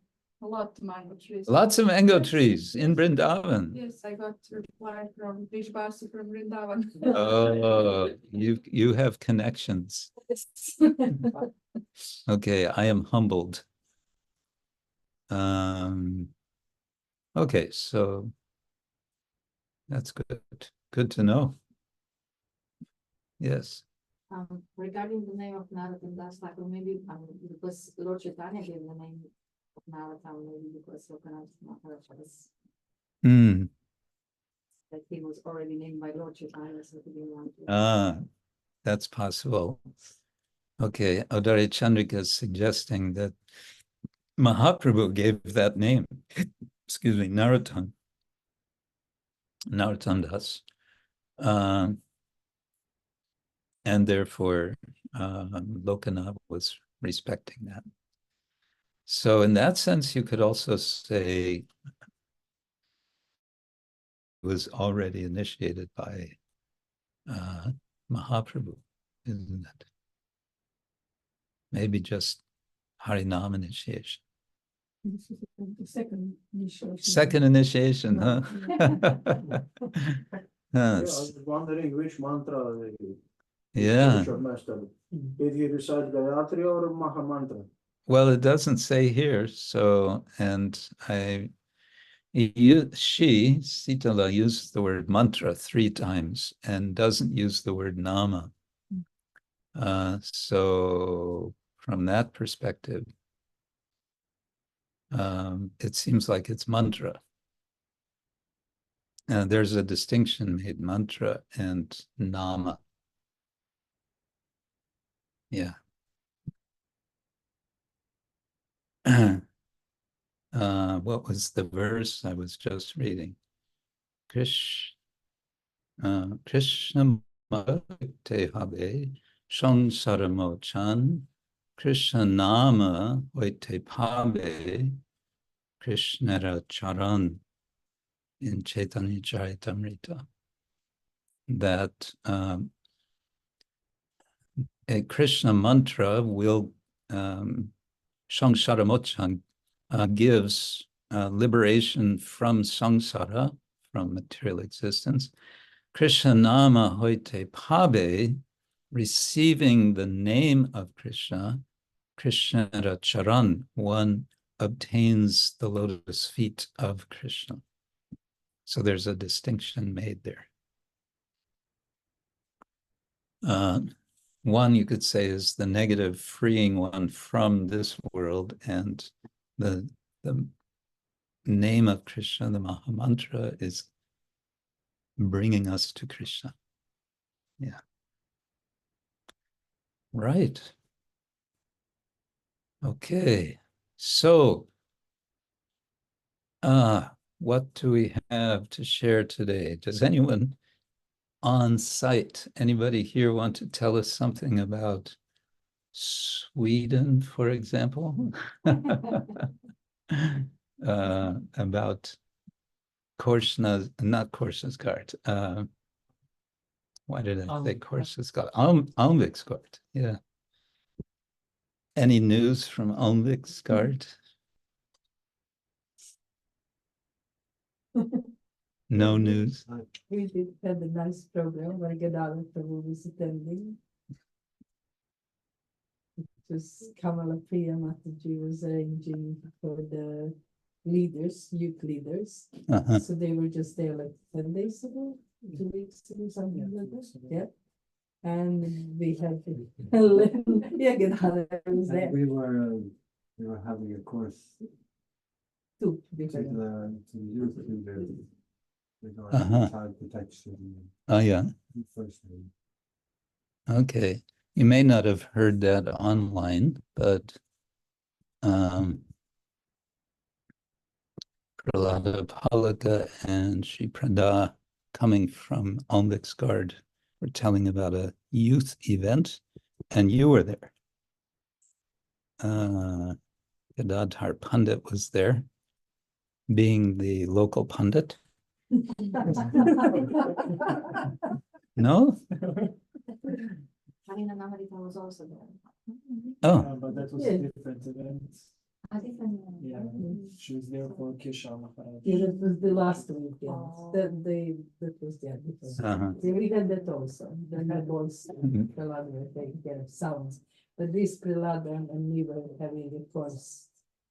[SPEAKER 4] a lot of mango trees.
[SPEAKER 1] Lots of mango trees in Vrindavan.
[SPEAKER 4] Yes, I got a reply from Vishbasi from Vrindavan.
[SPEAKER 1] Oh, you have connections. Okay, I am humbled. Okay, so that's good. Good to know. Yes.
[SPEAKER 2] Regarding the name of Narottama Das, like maybe because Lord Chaitanya gave the name of Narottama, maybe because Lokanath Maharaj was that he was already named by Lord Chaitanya, so he didn't want to.
[SPEAKER 1] That's possible. Okay, Audari Chandrika is suggesting that Mahaprabhu gave that name. Excuse me, Narottama Das. And therefore, Lokanath was respecting that. So in that sense, you could also say he was already initiated by Mahaprabhu, isn't it? Maybe just Harinam initiation.
[SPEAKER 4] This is the second initiation.
[SPEAKER 1] Second initiation, huh?
[SPEAKER 5] I was wondering which mantra
[SPEAKER 1] Yeah.
[SPEAKER 5] Did he recite Gayatri or Maha Mantra?
[SPEAKER 1] Well, it doesn't say here, so, and she, Sitala, uses the word mantra 3 times and doesn't use the word nama. So from that perspective, it seems like it's mantra. There's a distinction made, mantra and nama. Yeah. What was the verse I was just reading? Krishna te habe sangsara chan Krishna nama te pabe Krishna charan in Chaitanya Charitamrita. That a Krishna mantra will sangsara mochan gives liberation from samsara, from material existence. Krishna nama hoite pabe, receiving the name of Krishna, Krishna charan, one obtains the lotus feet of Krishna. So there's a distinction made there. One, you could say, is the negative, freeing one from this world, and the name of Krishna, the Mahamantra, is bringing us to Krishna. Yeah. Right. Okay. So, what do we have to share today? Does anyone on site, anybody here want to tell us something about Sweden, for example? About Krishna, not Krishna's cart. Why did I say Krishna's cart? Almvik's cart, yeah. Any news from Almvik's cart? No news.
[SPEAKER 6] We did have a nice program where Gauranga Prabhu was attending. It was Kamala Priya Mataji was arranging for the leaders, youth leaders. So they were just there like 10 days ago, 2 weeks ago, something like that. Yeah. And we had Gauranga was there.
[SPEAKER 7] We were having a course
[SPEAKER 6] Two
[SPEAKER 7] to
[SPEAKER 6] different.
[SPEAKER 7] the youth leaders regarding child protection.
[SPEAKER 1] Oh, yeah.
[SPEAKER 7] First aid.
[SPEAKER 1] Okay. You may not have heard that online, but Prahlada Palaka and Shri Prada, coming from Almvik's Guard, were telling about a youth event, and you were there. Gadadhar Pandit was there, being the local pundit. No?
[SPEAKER 2] Karina Namarita was also there.
[SPEAKER 1] Oh,
[SPEAKER 3] But that was
[SPEAKER 6] Yeah.
[SPEAKER 3] a different event.
[SPEAKER 2] A different one.
[SPEAKER 3] Yeah, she was there for Kesha Maharaj.
[SPEAKER 6] Yeah, that was the last weekend.
[SPEAKER 2] Oh.
[SPEAKER 6] That was the other thing.
[SPEAKER 1] uh-huh.
[SPEAKER 6] See, we had that also. They had also
[SPEAKER 1] Mhm.
[SPEAKER 6] Prahlada taking care of sounds. But this Prahlada and we were having a course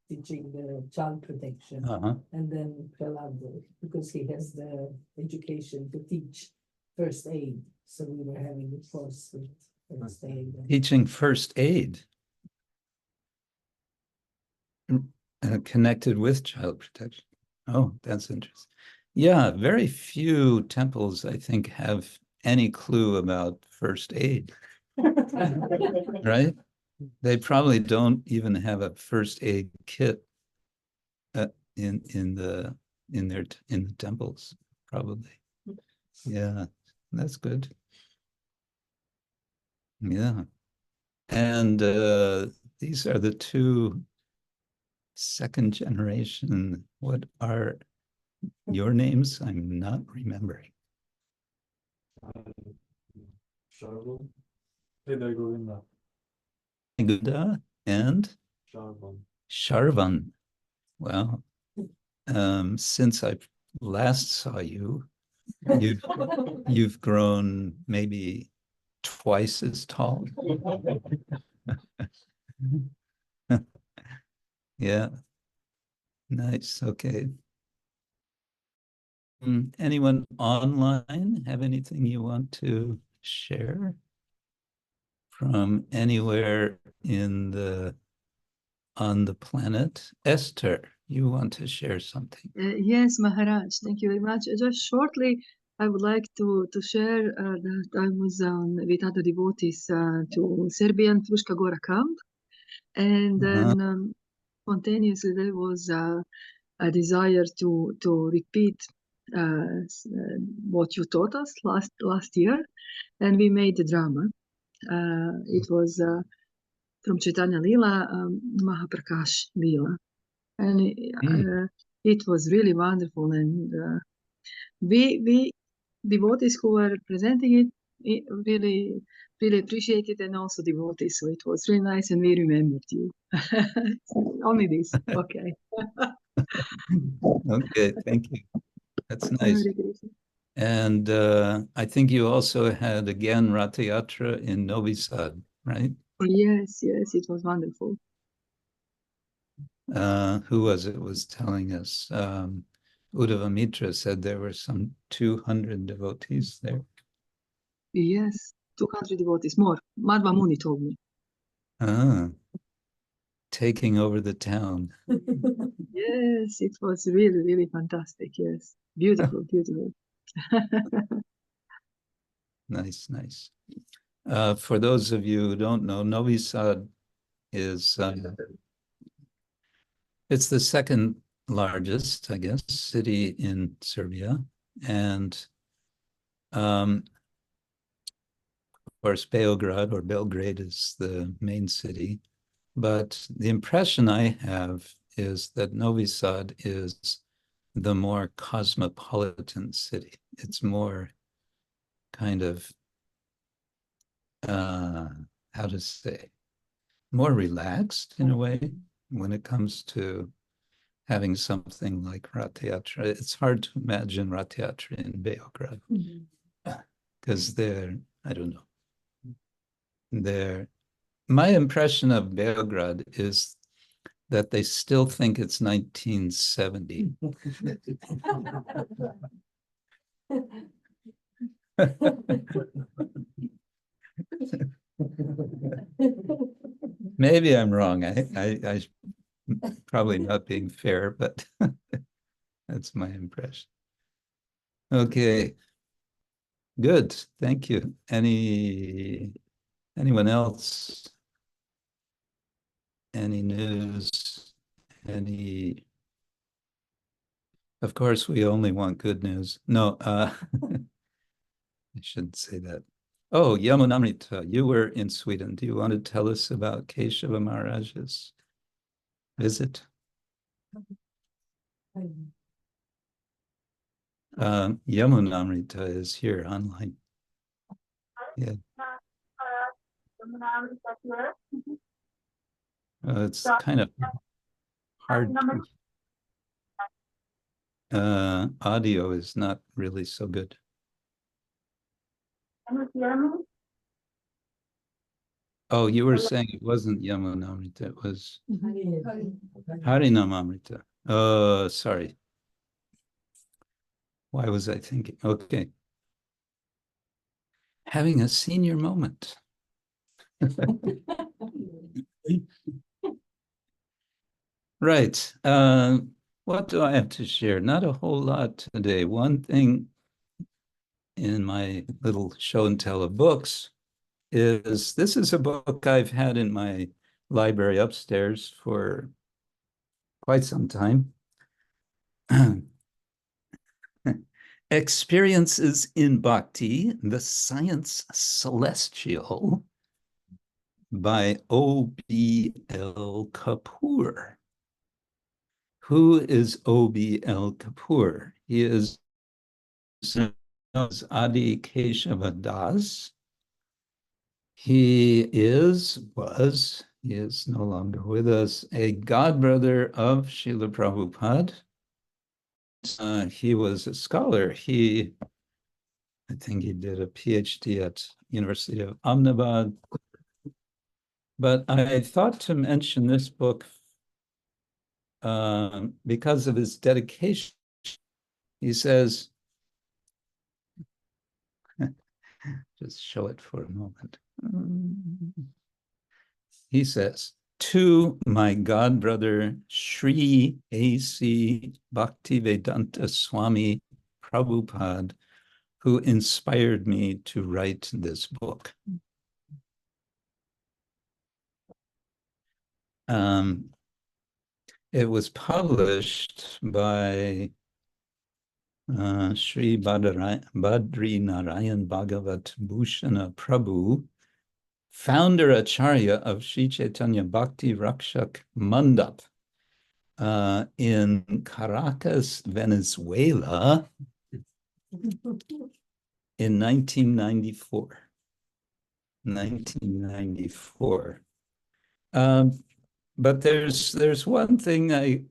[SPEAKER 6] teaching the child protection.
[SPEAKER 1] Uh-huh.
[SPEAKER 6] And then Prahlada, because he has the education to teach first aid. So we were having a course with first aid.
[SPEAKER 1] Teaching first aid. Connected with child protection. Oh, that's interesting. Yeah, very few temples, I think, have any clue about first aid, right? They probably don't even have a first aid kit in the temples, probably. Yeah, that's good. Yeah, and these are the two second generation. What are your names? I'm not remembering.
[SPEAKER 7] Sharvan. Govinda.
[SPEAKER 1] Guda and
[SPEAKER 7] Sharvan.
[SPEAKER 1] Sharvan. Well, since I last saw you, you've grown maybe twice as tall. Yeah, nice. Okay. Anyone online have anything you want to share from anywhere on the planet? Esther, you want to share something?
[SPEAKER 8] Yes, Maharaj, thank you very much. Just shortly, I would like to share that I was with other devotees to Serbian Fruška Gora camp, and then spontaneously there was a desire to repeat what you taught us last year, and we made the drama. It was from Chaitanya Lila, Mahaprakash Lila, and it was really wonderful, and we devotees who were presenting it really appreciated, and also devotees, so it was really nice, and we remembered you. Only this. Okay.
[SPEAKER 1] Okay, thank you. That's nice.
[SPEAKER 8] Hare Krishna.
[SPEAKER 1] And I think you also had again Ratha Yatra in Novi Sad, right?
[SPEAKER 8] Yes, it was wonderful.
[SPEAKER 1] Who was it was telling us? Uddhava Mitra said there were some 200 devotees there.
[SPEAKER 8] Yes, 200 devotees more. Madhva Muni told me.
[SPEAKER 1] Ah, taking over the town.
[SPEAKER 8] Yes, it was really, really fantastic. Yes, beautiful, beautiful.
[SPEAKER 1] Nice, nice. For those of you who don't know, Novi Sad is it's the second largest, I guess, city in Serbia, and of course Beograd or Belgrade is the main city. But the impression I have is that Novi Sad is the more cosmopolitan city. It's more kind of how to say, more relaxed in a way when it comes to having something like Rath Yatra. It's hard to imagine Rath Yatra in Beograd because they're, I don't know, my impression of Beograd is that they still think it's 1970. Maybe I'm wrong. I probably not being fair, but that's my impression. Okay, good. Thank you. Anyone else? Any news? Of course, we only want good news. No, I shouldn't say that. Oh, Yamunamrita, you were in Sweden. Do you want to tell us about Keshava Maharaj's visit? Yamunamrita is here online. Yeah. It's kind of hard. Audio is not really so good.
[SPEAKER 9] Can you hear me?
[SPEAKER 1] Oh, you were saying it wasn't Yamunamrita, it was Harinamamrita. Oh, sorry. Why was I thinking? Okay. Having a senior moment. Right. What do I have to share? Not a whole lot today. One thing in my little show and tell of books is this is a book I've had in my library upstairs for quite some time. Experiences in Bhakti, the Science Celestial by O.B.L. Kapoor. Who is O.B.L. Kapoor? He is Adi Keshava Das. He is no longer with us, a godbrother of Srila Prabhupada. He was a scholar. I think he did a PhD at University of Ahmedabad. But I thought to mention this book because of his dedication. He says, just show it for a moment. He says, to my godbrother, Sri A.C. Bhaktivedanta Swami Prabhupada, who inspired me to write this book. It was published by Sri Badri Narayan Bhagavat Bhushana Prabhu, founder Acharya of Sri Chaitanya Bhakti Rakshak Mandap in Caracas, Venezuela in 1994. 1994. But there's one thing I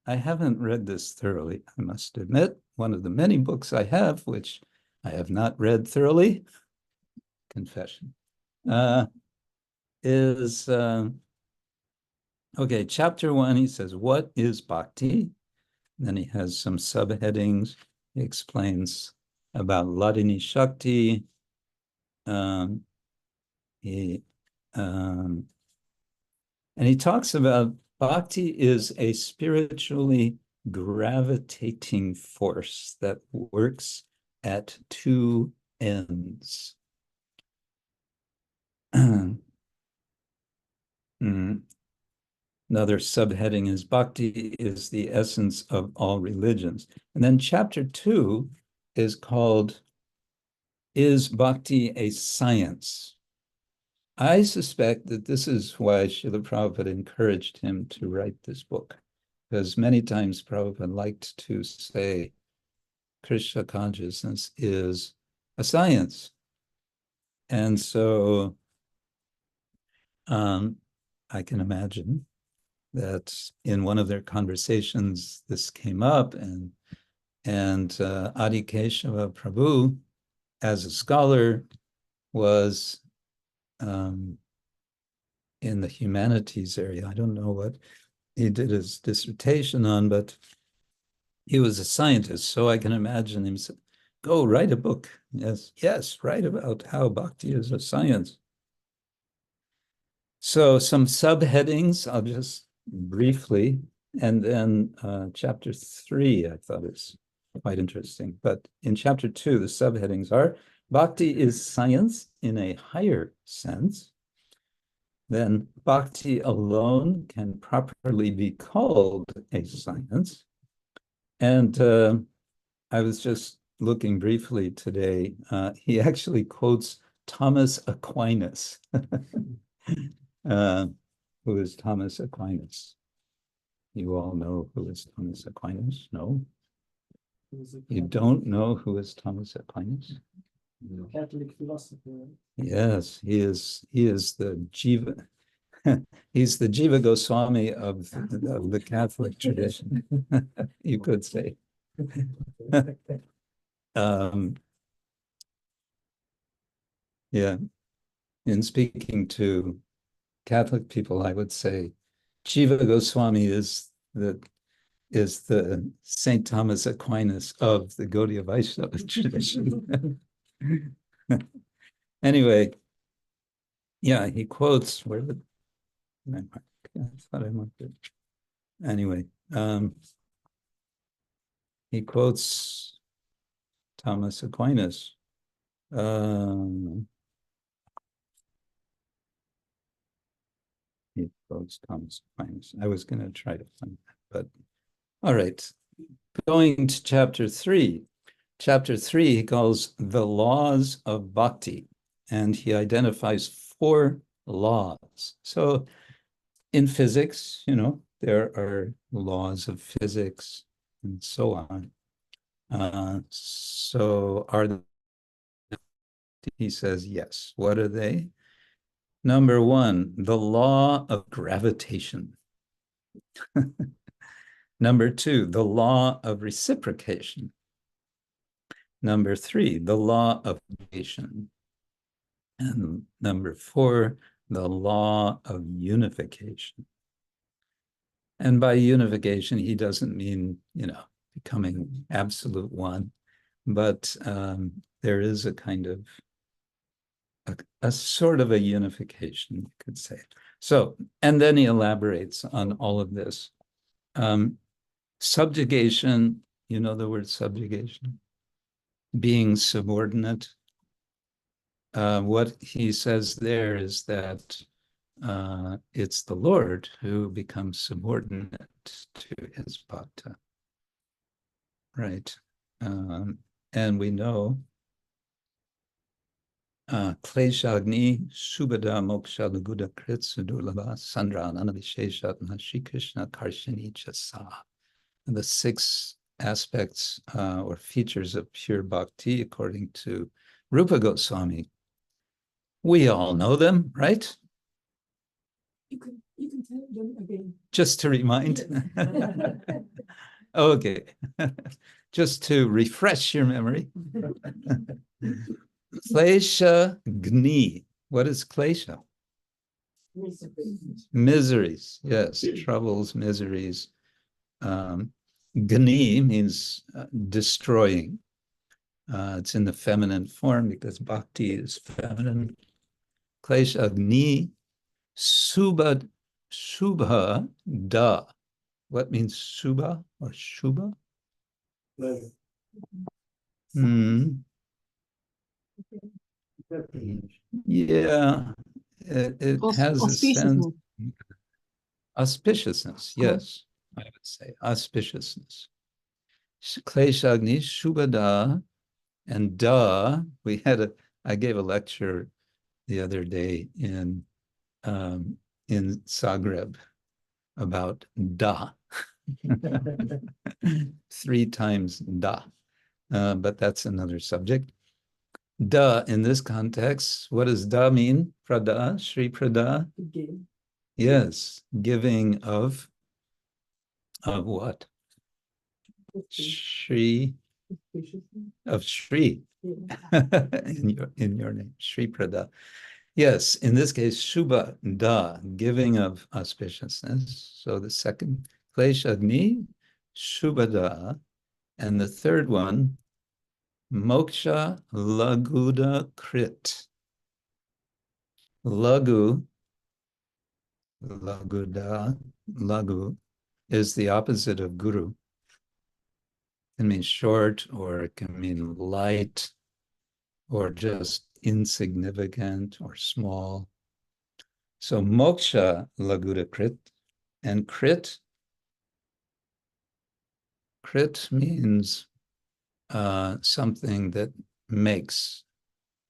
[SPEAKER 1] haven't read this thoroughly, I must admit. One of the many books I have, which I have not read thoroughly, confession, is, okay, chapter 1, he says, what is bhakti? Then he has some subheadings. He explains about Ladini Shakti. And he talks about bhakti is a spiritually gravitating force that works at two ends. Another subheading is bhakti is the essence of all religions. And then chapter 2 is called, Is Bhakti a Science? I suspect that this is why Srila Prabhupada encouraged him to write this book, because many times Prabhupada liked to say Krishna consciousness is a science. And so I can imagine that in one of their conversations, this came up, and Adi Keshava Prabhu, as a scholar, was in the humanities area. I don't know what he did his dissertation on, but he was a scientist, so I can imagine him say, go write a book. Yes, write about how bhakti is a science. So some subheadings, I'll just briefly, and then chapter 3, I thought is quite interesting. But in chapter 2, the subheadings are, bhakti is science in a higher sense. Then bhakti alone can properly be called a science. And I was just looking briefly today, he actually quotes Thomas Aquinas. Who is Thomas Aquinas? You all know who is Thomas Aquinas? No? You don't know who is Thomas Aquinas?
[SPEAKER 5] Catholic philosopher.
[SPEAKER 1] Yes, he is the Jiva. He's the Jiva Goswami of the Catholic tradition, you could say. Yeah, in speaking to Catholic people, I would say Jiva Goswami is the Saint Thomas Aquinas of the Gaudiya Vaishnava tradition. Anyway, yeah, he quotes, where did I mark? I thought I marked it. Anyway, he quotes Thomas Aquinas. He quotes Thomas Aquinas. I was going to try to find that, but all right. Going to chapter 3. Chapter 3 he calls the laws of bhakti, and he identifies 4 laws. So in physics, there are laws of physics and so on. So he says, yes. What are they? Number 1, the law of gravitation. Number 2, the law of reciprocation. Number 3, the law of negation. And number 4, the law of unification. And by unification, he doesn't mean, becoming absolute one, but there is a kind of a sort of a unification, you could say. So, and then he elaborates on all of this. Subjugation, you know the word subjugation? Being subordinate. What he says there is that it's the Lord who becomes subordinate to his bhakta. Right. And we know Kleshagni Subhada Moksha Laguda Krit Sudurlava Sandra Anandisheshatna Shri Krishna Karshini Chasa. The 6 aspects or features of pure bhakti according to Rupa Goswami. We all know them, right?
[SPEAKER 6] You can tell them again.
[SPEAKER 1] Just to remind. Okay. Just to refresh your memory. Klesha Gni. What is klesha? Miseries. Yes, troubles, miseries. Gni means destroying. It's in the feminine form because bhakti is feminine. Klesha Agni Subha Da. What means Subha or Shubha? Yeah, it has a sense. Auspiciousness, yes, I would say auspiciousness. Klesha Agni Subha Da. And Da, I gave a lecture the other day in Zagreb about Da. 3 times Da, but that's another subject. Da, in this context, what does Da mean? Prada, Sri Prada? Yes, giving of what? Shri. Of Shri. in your name, Sri Prada. Yes, in this case, Shubha Da, giving of auspiciousness. So the second, Klesha Agni, Shubha Da, and the third one, Moksha Laguda Krit. Laguda, Lagu is the opposite of Guru. It can mean short, or it can mean light, or just insignificant or small. So moksha laguda krit, and krit means something that makes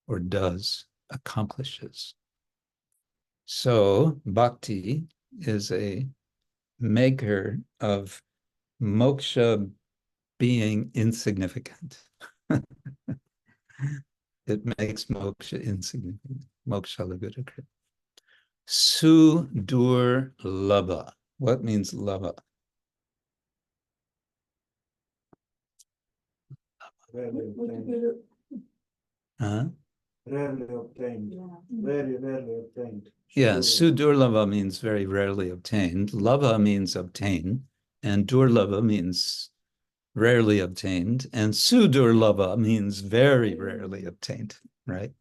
[SPEAKER 1] or does, accomplishes. So bhakti is a maker of moksha being insignificant. It makes moksha insignificant. Moksha laguda krit. Sudur labha. What means labha?
[SPEAKER 5] Rarely obtained.
[SPEAKER 1] Huh?
[SPEAKER 5] Rarely obtained. Very rarely obtained.
[SPEAKER 1] Yeah, sudurlabha means very rarely obtained. Labha means obtain, and durlabha means rarely obtained, and sudurlabha means very rarely obtained, right?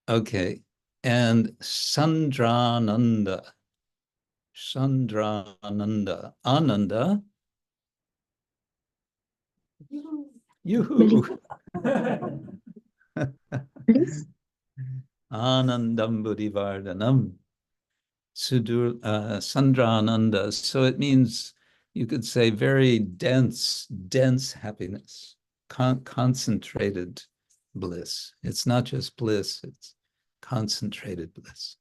[SPEAKER 1] Okay, and Sandrananda. Sandrananda. Ananda. Yoo-hoo. Anandam buddhivardhanam. Sudur Sandrananda. So it means, you could say, very dense happiness, concentrated bliss. It's not just bliss, it's concentrated bliss.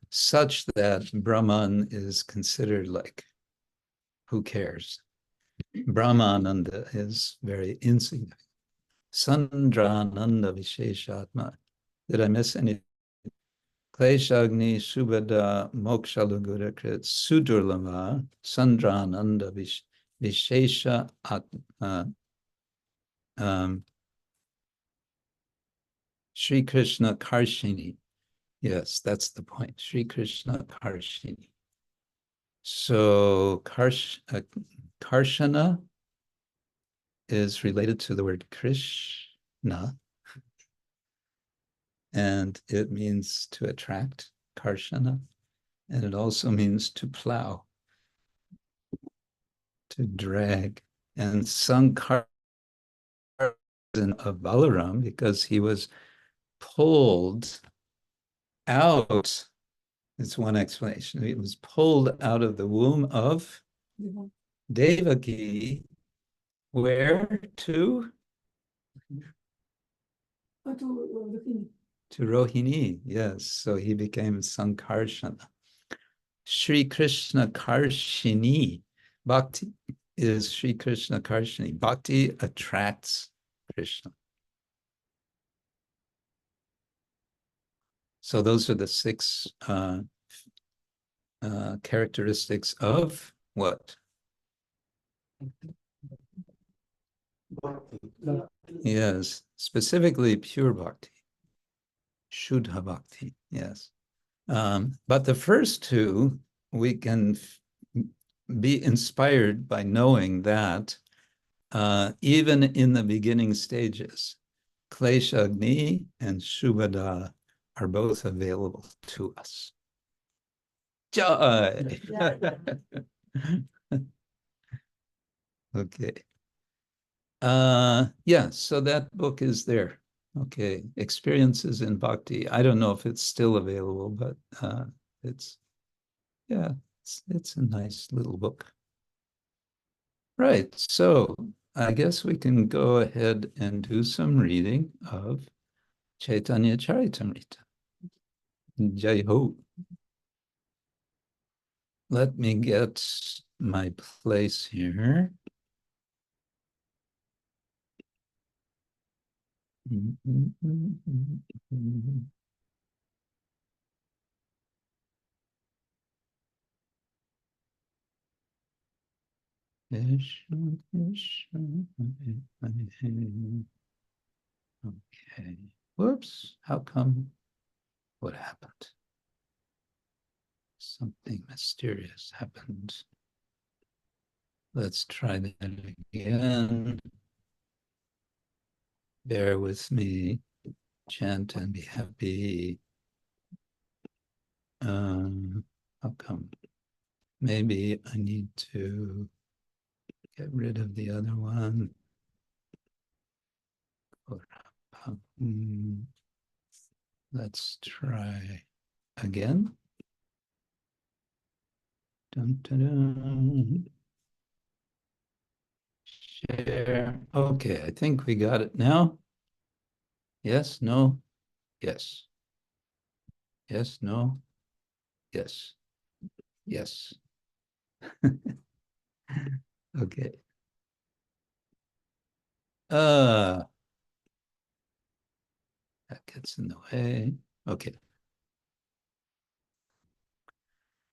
[SPEAKER 1] Such that Brahman is considered like, who cares? Brahmananda is very insignificant. Sandrananda Visheshatma. Did I miss any? Kleshagni Subhada Moksha Laguda Krit Sudurlama Sandrananda Vishesha Sri Krishna Karshini. Yes, that's the point. Sri Krishna Karshini. So Karshana is related to the word Krishna, and it means to attract, Karshana, and it also means to plow, to drag. And Sankar of Balaram, because he was pulled out. It's one explanation. He was pulled out of the womb of Devaki. Where to? To Rohini, yes. So he became Sankarshana. Sri Krishna Karshini. Bhakti is Sri Krishna Karshini. Bhakti attracts Krishna. So those are the 6 characteristics of what? Yes, specifically pure bhakti. Shuddha bhakti, yes. But the first 2, we can be inspired by knowing that even in the beginning stages, Klesha Agni and Shubhada are both available to us. Jai! Okay. Yeah, so that book is there. Okay, Experiences in Bhakti. I don't know if it's still available, but it's a nice little book. Right, so I guess we can go ahead and do some reading of Chaitanya Charitamrita. Jai Ho. Let me get my place here. Okay. Whoops. How come? What happened? Something mysterious happened. Let's try that again. Bear with me. Chant and be happy. How come? Maybe I need to get rid of the other one. Let's try again. Dun, dun, dun. Share. Okay, I think we got it now. Yes, no, yes. Yes, no, yes, yes. Okay. That gets in the way. Okay.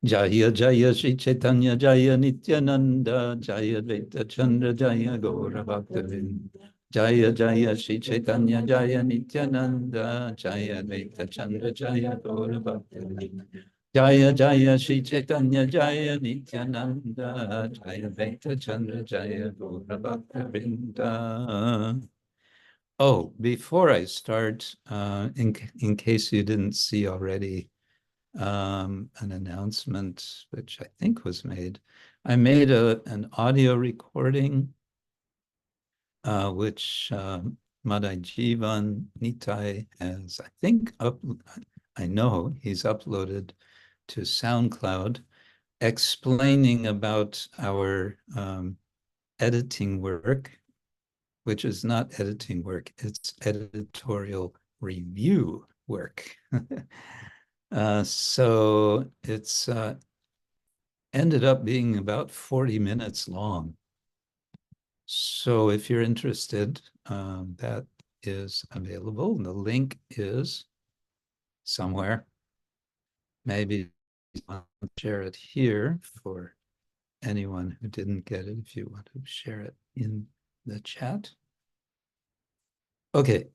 [SPEAKER 1] Jaya Jaya Shri Chaitanya Jaya Nityananda Jaya Dvaita Chandra Jaya Gaura Bhaktavinda Jaya Jaya Shri Chaitanya Jaya Nityananda Jaya Dvaita Chandra Jaya Gaura Bhaktavinda Jaya Jaya Shri Chaitanya Jaya Nityananda Jaya Dvaita Chandra Jaya Gaura Bhaktavinda. Oh, before I start, in case you didn't see already, an announcement which I think was made. I made an audio recording which Madai Jivan Nitai has, I think, I know he's uploaded to SoundCloud, explaining about our editing work, which is not editing work, it's editorial review work. So it's ended up being about 40 minutes long. So if you're interested, that is available. The link is somewhere. Maybe I'll share it here for anyone who didn't get it, if you want to share it in the chat. Okay,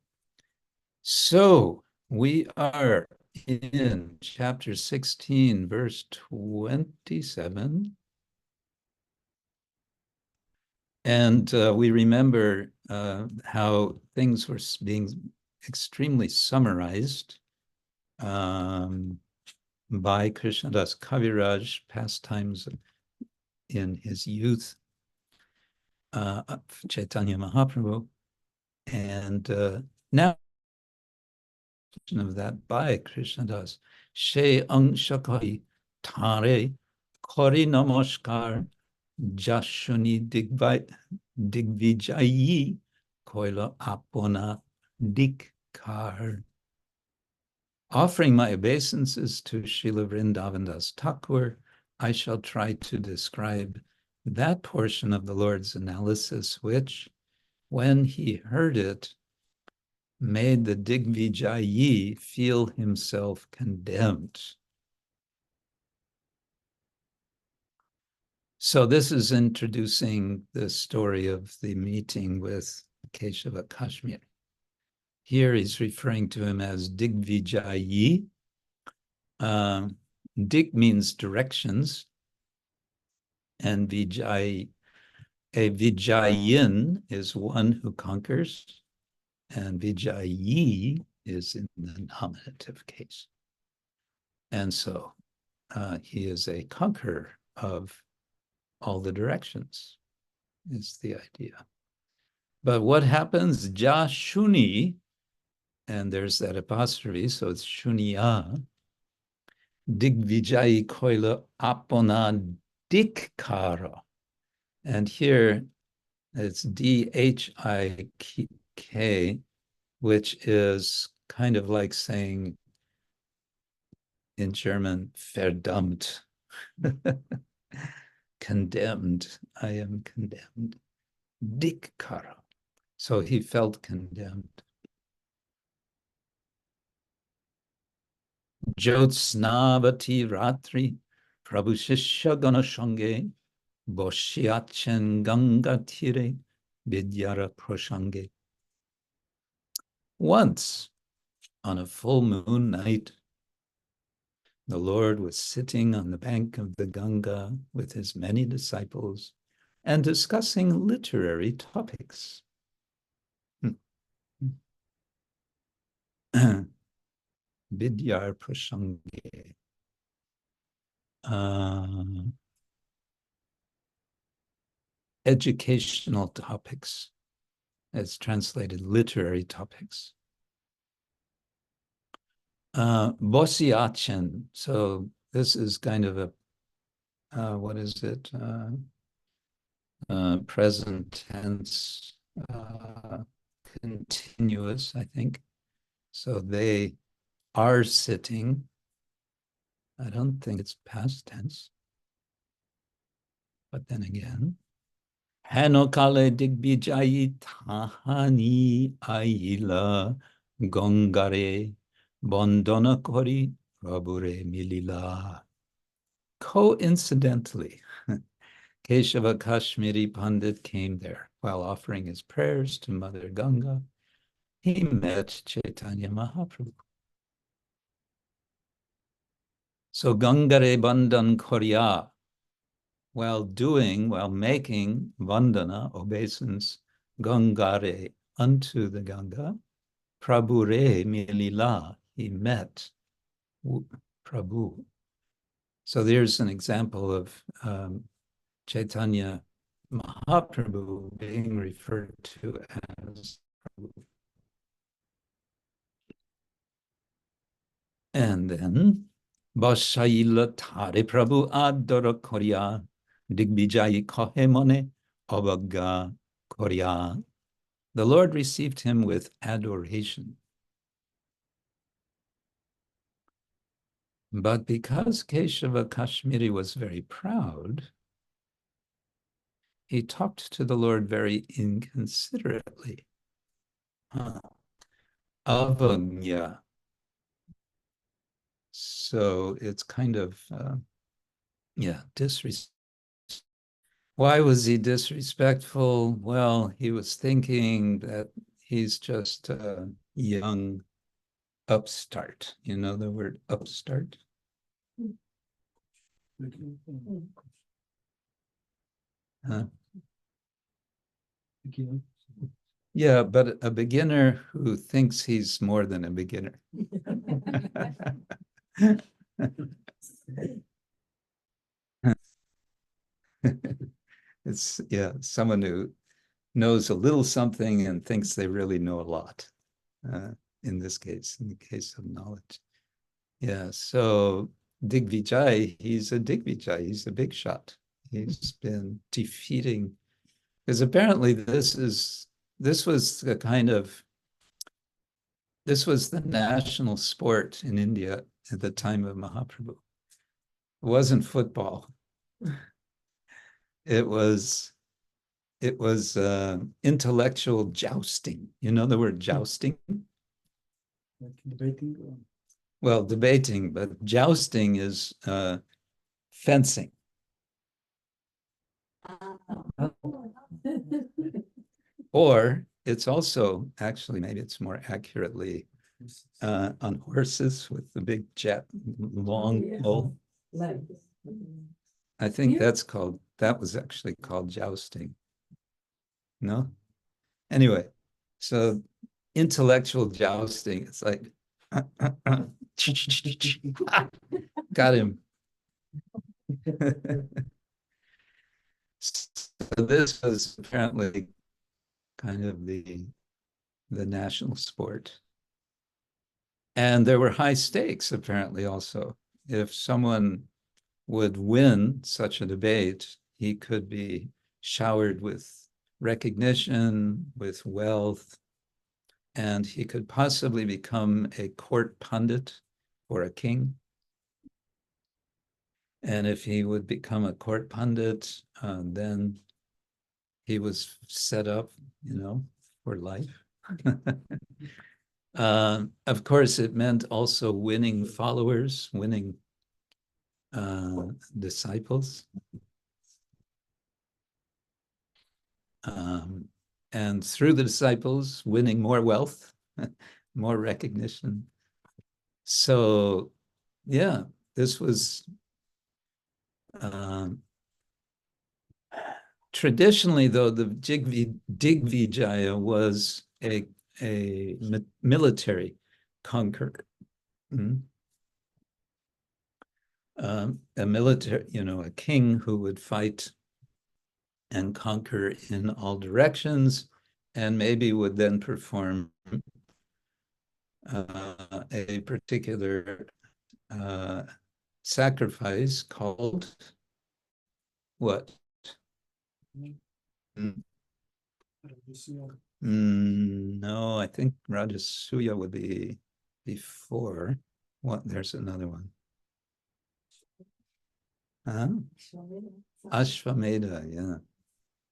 [SPEAKER 1] so we are in chapter 16, verse 27. And we remember how things were being extremely summarized by Krishnadas Kaviraj, Pastimes in his youth, Chaitanya Mahaprabhu, and now of that by Krishnadas. She Angshakai Tare Kari Namaskar Jashuni Digvijayi Koila Apona Dikkar. Offering my obeisances to Srila Vrindavandas Thakur, I shall try to describe that portion of the Lord's analysis which, when he heard it, made the Digvijayi feel himself condemned. So this is introducing the story of the meeting with Keshava Kashmir. Here he's referring to him as Digvijayi. Dig means directions. And a vijayin is one who conquers, and vijayi is in the nominative case. And so he is a conqueror of all the directions, is the idea. But what happens? Ja shuni, and there's that apostrophe, so it's shuniya. Digvijayi koila apona te-kāran. And here it's D-H-I-K, which is kind of like saying in German, verdammt. Condemned. I am condemned. te-kāran. So he felt condemned. Jyotsnavati ratri Prabhu Shishya Ganashange Boshyāchen Ganga Tire Vidyara Prashange. Once, on a full moon night, the Lord was sitting on the bank of the Ganga with his many disciples and discussing literary topics. Vidyar Prashange. Educational topics, as translated literary topics. Bosyachen, so this is kind of a, what is it? Present tense, continuous, I think. So they are sitting. I don't think it's past tense. But then again, Hanokale digbijayi tahani ayila gongare bondona kori prabhure milila. Coincidentally, Keshava Kashmiri Pandit came there while offering his prayers to Mother Ganga. He met Chaitanya Mahaprabhu. So Gangare Bandhan Korya, while making vandana, obeisance, Gangare, unto the Ganga, Prabhure milila, he met Prabhu. So there's an example of Chaitanya Mahaprabhu being referred to as Prabhu. And then, Bashaila Tare Prabhu Adara Korya, Digbijayi Kahemone Avaga Korya. The Lord received him with adoration. But because Keshava Kashmiri was very proud, he talked to the Lord very inconsiderately. Avagya. So it's kind of, disrespectful. Why was he disrespectful? Well, he was thinking that he's just a young upstart. You know the word upstart? Huh? Yeah, but a beginner who thinks he's more than a beginner. It's, someone who knows a little something and thinks they really know a lot. In this case, in the case of knowledge. Yeah, so Digvijay, he's a Digvijay, he's a big shot. He's been defeating, because apparently this was the national sport in India at the time of Mahaprabhu. It wasn't football. It was intellectual jousting. You know the word jousting?
[SPEAKER 3] Like debating?
[SPEAKER 1] Well, debating, but jousting is fencing. Or it's also, actually, maybe it's more accurately on horses with the big long pole. I think
[SPEAKER 6] Yeah.
[SPEAKER 1] that was actually called jousting. No? Anyway, so intellectual jousting, it's like, got him. So this was apparently kind of the national sport. And there were high stakes, apparently, also. If someone would win such a debate, he could be showered with recognition, with wealth, and he could possibly become a court pundit or a king. And if he would become a court pundit, then he was set up, for life. Of course, it meant also winning followers, winning disciples. And through the disciples, winning more wealth, more recognition. So, yeah, this was traditionally, though, the Digvijaya was a military conqueror. A military, a king who would fight and conquer in all directions, and maybe would then perform a particular sacrifice called what? No, I think Rajasuya would be before. What? There's another one. Ashvamedha, yeah.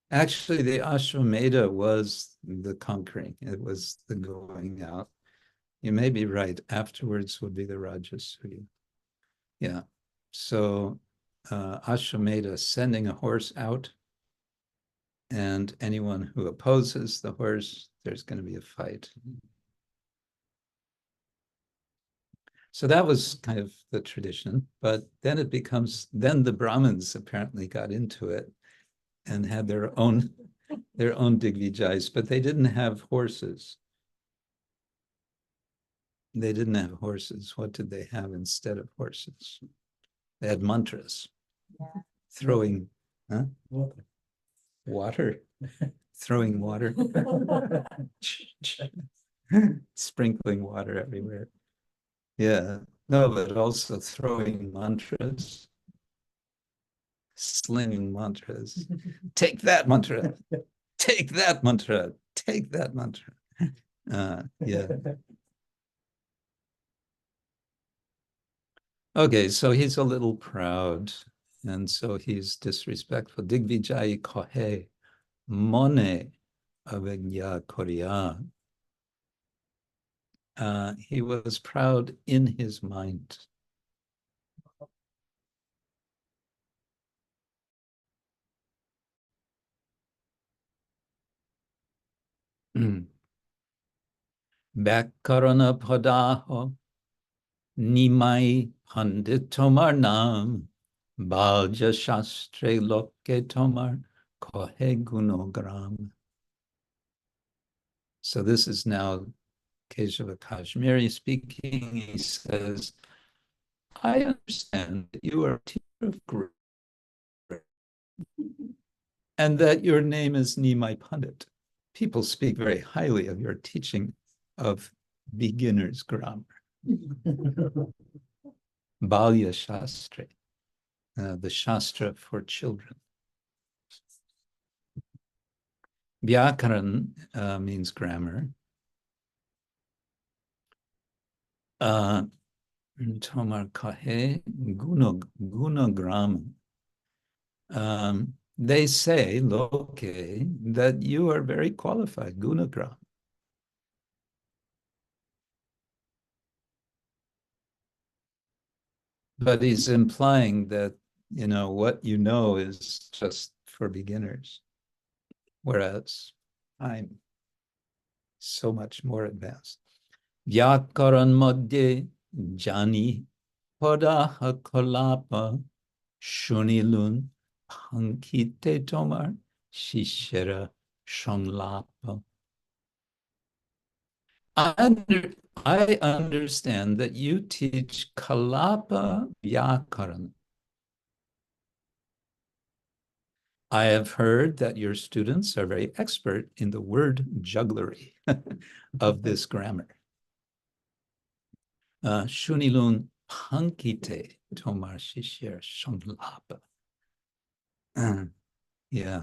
[SPEAKER 1] Actually, the Ashvamedha was the conquering. It was the going out. You may be right. Afterwards would be the Rajasuya. Yeah. So Ashvamedha, sending a horse out, and anyone who opposes the horse, there's going to be a fight. So that was kind of the tradition, but then then the Brahmins apparently got into it and had their own Digvijayas, but they didn't have horses. They didn't have horses. What did they have instead of horses? They had mantras.
[SPEAKER 2] Yeah.
[SPEAKER 1] Throwing, water, throwing water, sprinkling water everywhere. Yeah, no, but also throwing mantras, slinging mantras. Take that mantra, take that mantra, take that mantra. Yeah. Okay, so he's a little proud, and so he's disrespectful. Digvijay kohe mone avegya korya. He was proud in his mind. Bhakkarana padaho nimai pandit tomar nam balja shastre loke tomar kohe gunogram. So this is now Keshava Kashmiri speaking. He says, I understand that you are a teacher of Guru and that your name is Nimai Pandit. People speak very highly of your teaching of beginner's grammar. Balya Shastra, the Shastra for children. Vyakaran means grammar. Tomar kahe gunagram. They say, Loke, that you are very qualified, gunagram. But he's implying that, what you know is just for beginners. Whereas I'm so much more advanced. Vyakaran madhye jani padaha kolapa Shunilun pankite tomar shishera shonlapa. I understand that you teach kalapa vyakaran. I have heard that your students are very expert in the word jugglery of this grammar. Shunilun pankite tomar shishera shonlapa. Yeah.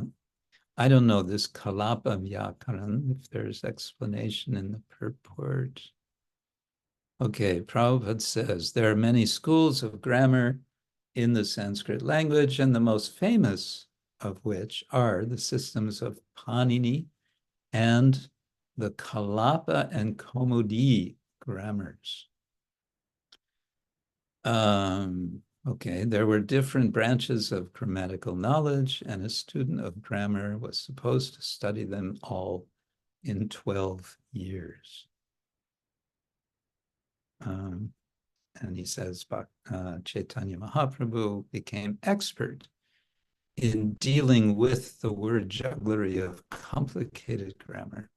[SPEAKER 1] I don't know this kalapa vyakaran, if there's explanation in the purport. Okay, Prabhupada says, there are many schools of grammar in the Sanskrit language, and the most famous of which are the systems of Panini and the Kalapa and Kaumudi grammars. Okay, there were different branches of grammatical knowledge, and a student of grammar was supposed to study them all in 12 years. And he says, Chaitanya Mahaprabhu became expert in dealing with the word jugglery of complicated grammar.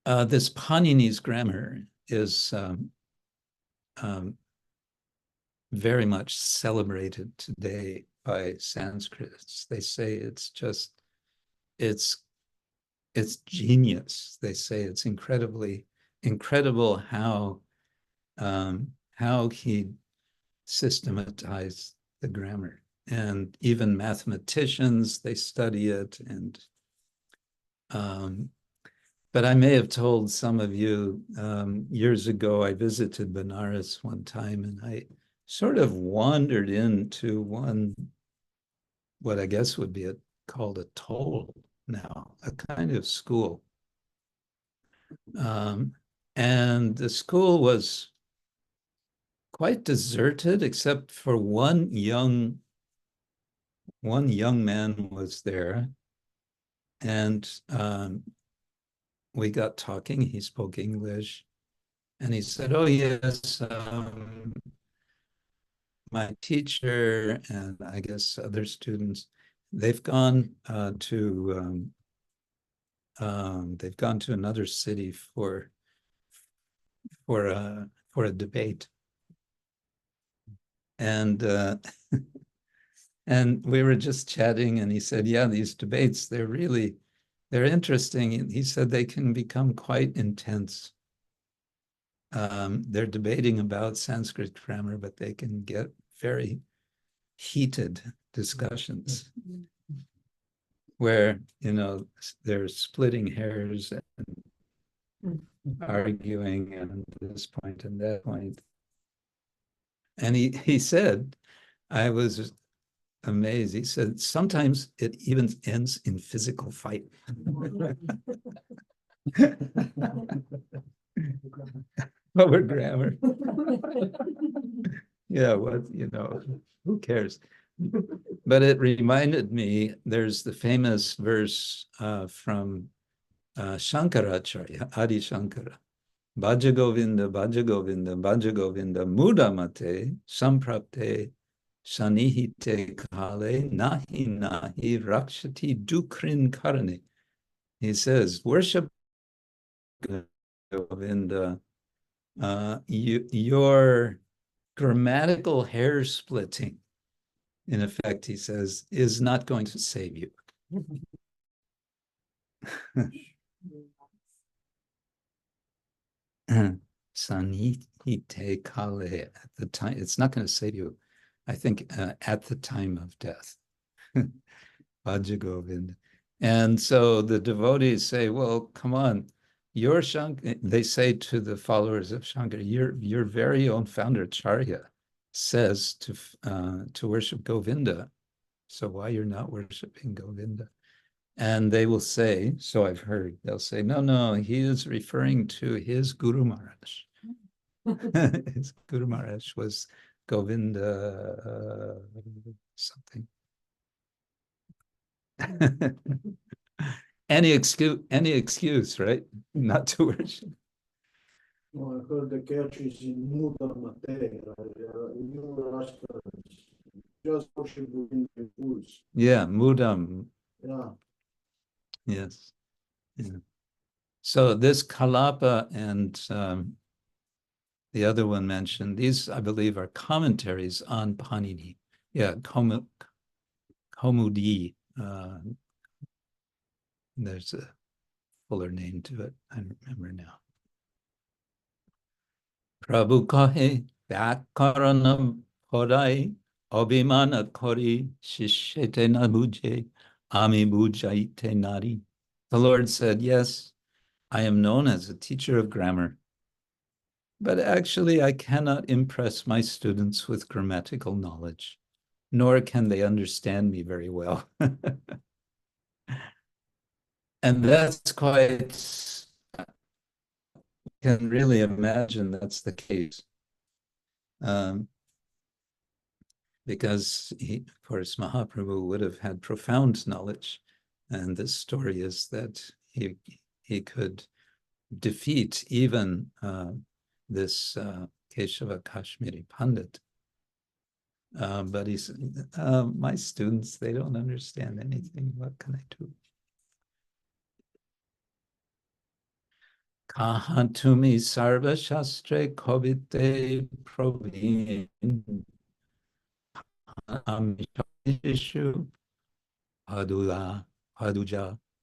[SPEAKER 1] This Panini's grammar is very much celebrated today by Sanskrits. They say it's just, it's genius. They say it's incredible how he systematized the grammar. And even mathematicians, they study it. And but I may have told some of you years ago, I visited Benares one time, and I sort of wandered into what I guess would be called a toll now, a kind of school. And the school was quite deserted, except for one young man was there. And we got talking, he spoke English, and he said, oh yes, my teacher and I guess other students, they've gone to another city for a debate, and and we were just chatting, and he said, yeah, these debates, they're interesting. He said they can become quite intense. They're debating about Sanskrit grammar, but they can get very heated discussions where, they're splitting hairs and arguing and this point and that point. And he said, I was amazed. He said, sometimes it even ends in physical fight. Over grammar. Yeah, who cares? But it reminded me, there's the famous verse from Shankaracharya, Adi Shankara. Bhaja Govinda, Bhaja Govinda, Bhaja Govinda, Mudamate, Samprapte, Sanihite Kale, Nahi Nahi, Rakshati Dukrin Karani. He says, worship Govinda, your grammatical hair splitting, in effect, he says, is not going to save you. Sanihite Kale, at the time, it's not going to save you, I think, at the time of death. Bhaja Govinda. And so the devotees say, well, come on, your they say to the followers of Shankara, your very own founder, Charya, says to worship Govinda. So why you're not worshiping Govinda? And they will say, so I've heard, they'll say, no, he is referring to his Guru Maharaj. His Guru Maharaj was Govinda something. Any excuse, right? Not to worship.
[SPEAKER 5] Well, I heard the catch is in Mudamate, just worship within the foods.
[SPEAKER 1] Yeah, mudam.
[SPEAKER 5] Yeah.
[SPEAKER 1] Yes. Yeah. So this kalapa and the other one mentioned, these, I believe, are commentaries on Panini. Yeah, Komudi. There's a fuller name to it. I don't remember now. Prabhu kahe te-kāran podai abhimana kari shishete na bhuje ami bhujaite nari. The Lord said, yes, I am known as a teacher of grammar, but actually I cannot impress my students with grammatical knowledge, nor can they understand me very well. And that's quite, you can really imagine that's the case. Because of course, Mahaprabhu would have had profound knowledge. And this story is that he could defeat even this Keshava Kashmiri Pandit. But he said, my students, they don't understand anything. What can I do? Kahatumi sarva shastre kovite provin amishishu paduja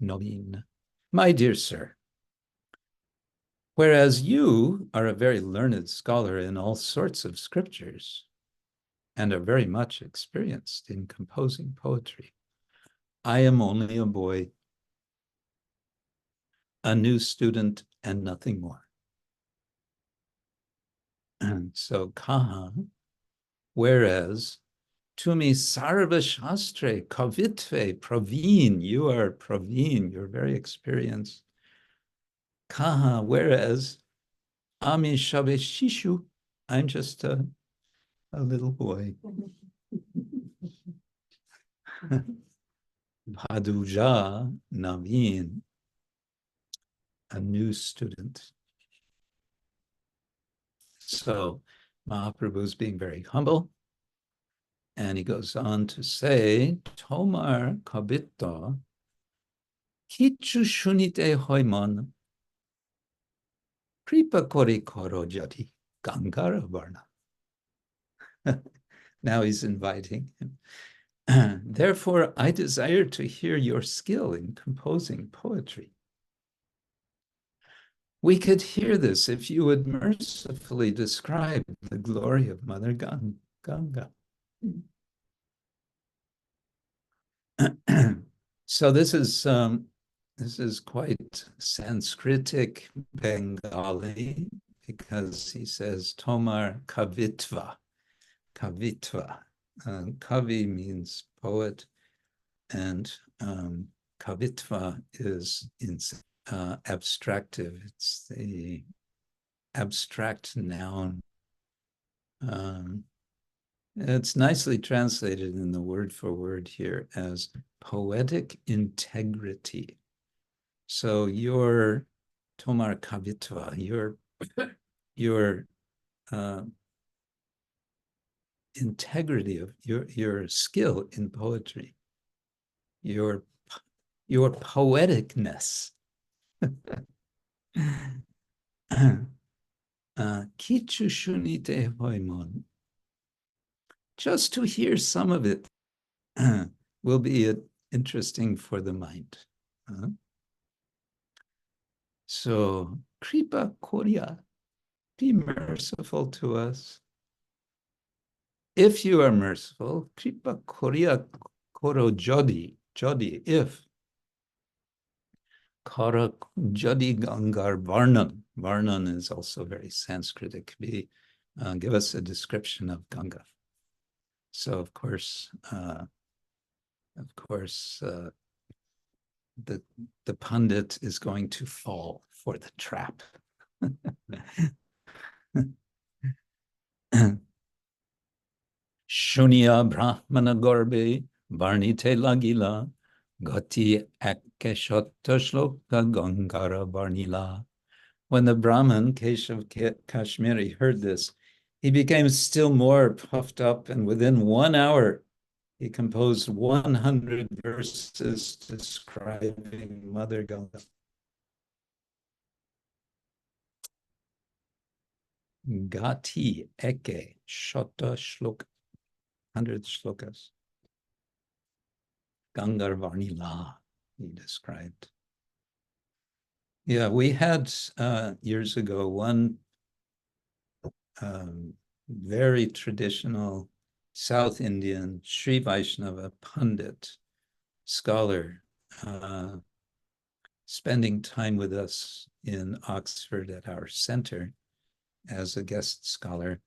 [SPEAKER 1] novin. My dear sir, whereas you are a very learned scholar in all sorts of scriptures and are very much experienced in composing poetry, I am only a boy, a new student, and nothing more. And so kaha, whereas tumi sarva shastre kavitve praveen, you are praveen, you're very experienced. Kaha, whereas ami shabe shishu, I'm just a little boy. Paduja naveen, a new student. So Mahaprabhu's being very humble. And he goes on to say, Tomar kabita kichu shunite hoiman kripa kori koro jadi gangara varna. Now he's inviting him. Therefore, I desire to hear your skill in composing poetry. We could hear this if you would mercifully describe the glory of Mother Ganga. So this is quite Sanskritic Bengali, because he says Tomar kavitva. Kavitva. Kavi means poet, and kavitva is abstractive. It's the abstract noun. It's nicely translated in the word for word here as poetic integrity. So your Tomar kavitva, your integrity of your skill in poetry, your poeticness. Kichu shunite hoimon. Just to hear some of it will be interesting for the mind. So, kripa korya, be merciful to us. If you are merciful, kripa korya koro jodi, if. Kara jodi gangar varnan is also very Sanskritic. Give us a description of Ganga. So of course, the Pandit is going to fall for the trap. Shunya brahmana gorbe varnite lagila gati akeshota shloka gangara varnila. when the Brahmin, Keshav Kashmiri, heard this, he became still more puffed up, and within 1 hour, he composed 100 verses describing Mother Ganga. Gati Eke Shota Shlok, 100 shlokas. Gangar Varnila, he described. Yeah, we had years ago one very traditional South Indian Sri Vaishnava Pandit scholar spending time with us in Oxford at our center as a guest scholar.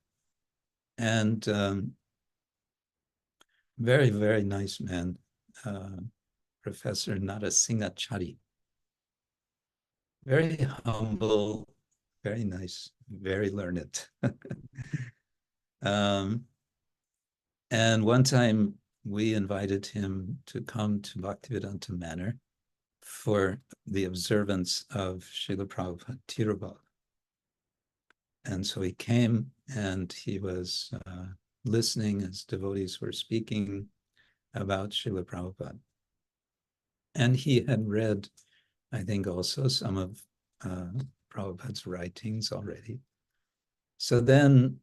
[SPEAKER 1] And very, very nice man, Professor Narasimha. Very humble, very nice, very learned. And one time we invited him to come to Bhaktivedanta Manor for the observance of Srila Prabhupada Tirubhav. And so he came and he was listening as devotees were speaking about Srila Prabhupada. And he had read, I think, also some of Prabhupada's writings already. So then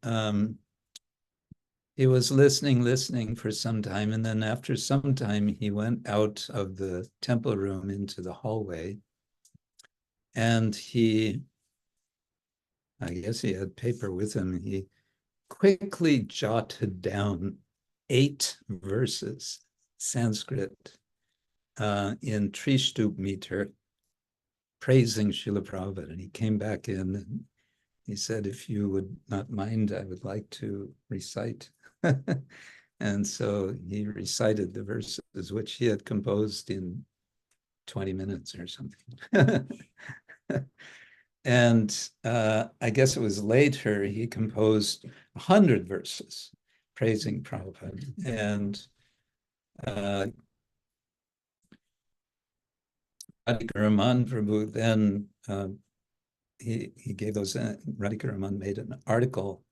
[SPEAKER 1] he was listening for some time. And then after some time, he went out of the temple room into the hallway. And I guess he had paper with him. He quickly jotted down 8 verses, Sanskrit, in Trishtup meter, praising Srila Prabhupada. And he came back in and he said, if you would not mind, I would like to recite. And so he recited the verses, which he had composed in 20 minutes or something. And I guess it was later he composed 100 verses praising Prabhupada. And Radhika Prabhu then he gave those, Radhika made an article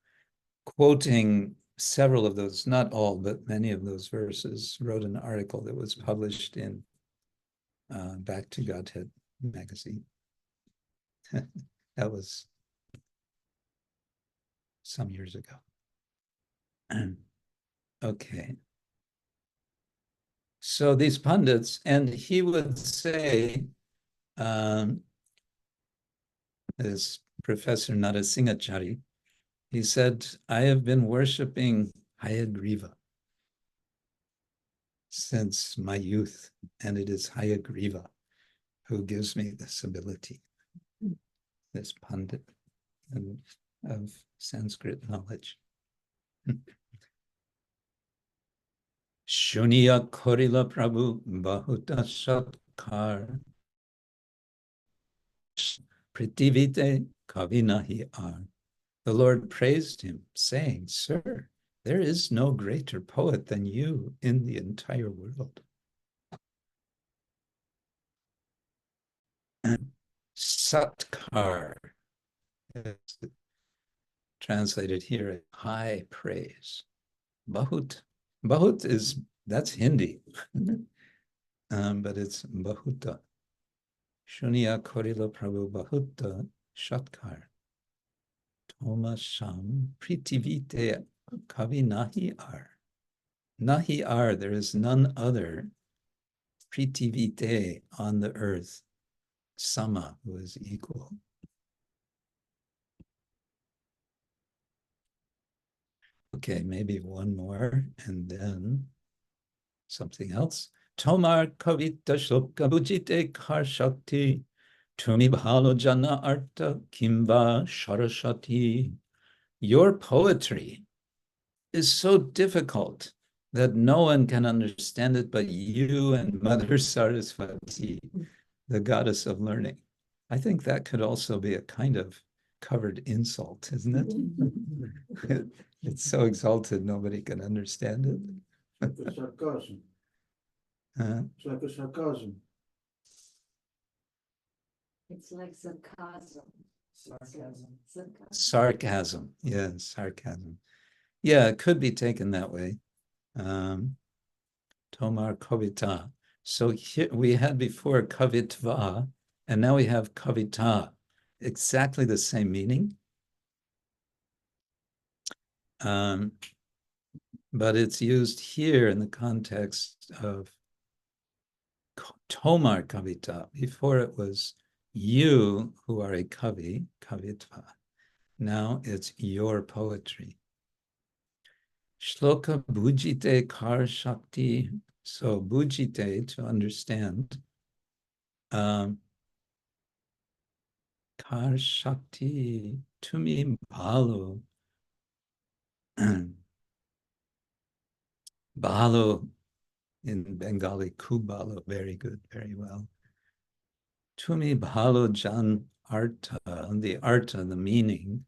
[SPEAKER 1] quoting several of those, not all, but many of those verses, wrote an article that was published in Back to Godhead magazine. That was some years ago. Okay. So these pundits, and he would say, this Professor Narasimha, he said, I have been worshiping Hayagriva since my youth, and it is Hayagriva who gives me this ability, this pundit of Sanskrit knowledge. Shuniya Korila Prabhu Bahuta Shatkar Pritivite Kavinahi Ar. The Lord praised him, saying, Sir, there is no greater poet than you in the entire world. And Satkar is translated here, high praise. Bahut that's Hindi, but it's Bahuta. Shuniya Korila Prabhu Bahuta Shatkar. Toma Sham Pritivite Kavi Nahi Ar. Nahi Ar, there is none other. Pritivite on the earth. Sama, who is equal. Okay, maybe one more and then something else. Tomar Kavita Shloka Bhujite Karshati Tumi Bhalo Jana Arta Kimva Sharashati. Your poetry is so difficult that no one can understand it but you and Mother Saraswati, the goddess of learning. I think that could also be a kind of covered insult, isn't it? It's so exalted, nobody can understand it.
[SPEAKER 5] It's sarcasm. It's like a sarcasm.
[SPEAKER 2] It's like sarcasm.
[SPEAKER 1] Sarcasm. Yeah, sarcasm. Yeah, it could be taken that way. Tomar kavita. So here we had before kavitva, and now we have kavita. Exactly the same meaning. But it's used here in the context of tomar kavita. Before it was you who are a kavi, kavitva. Now it's your poetry. Shloka bhujite kar shakti. So bhujite, to understand. Kar shakti tumi bhalo. Bhalo in Bengali, kubalo, very good, very well. Tumi bhalo jan artha, the artha, the meaning.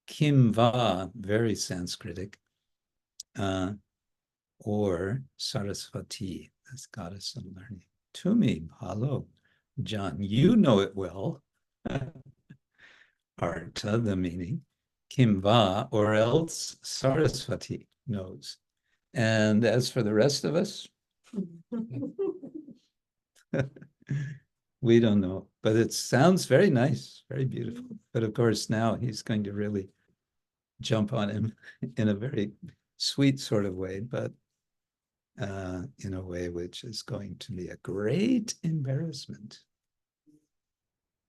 [SPEAKER 1] Kim va, very Sanskritic. Or Saraswati, this goddess of learning. Tumi bhalo jan, you know it well. Artha, the meaning. Kim va, or else Saraswati knows. And as for the rest of us, we don't know, but it sounds very nice, very beautiful. But of course, now he's going to really jump on him in a very sweet sort of way, but in a way which is going to be a great embarrassment.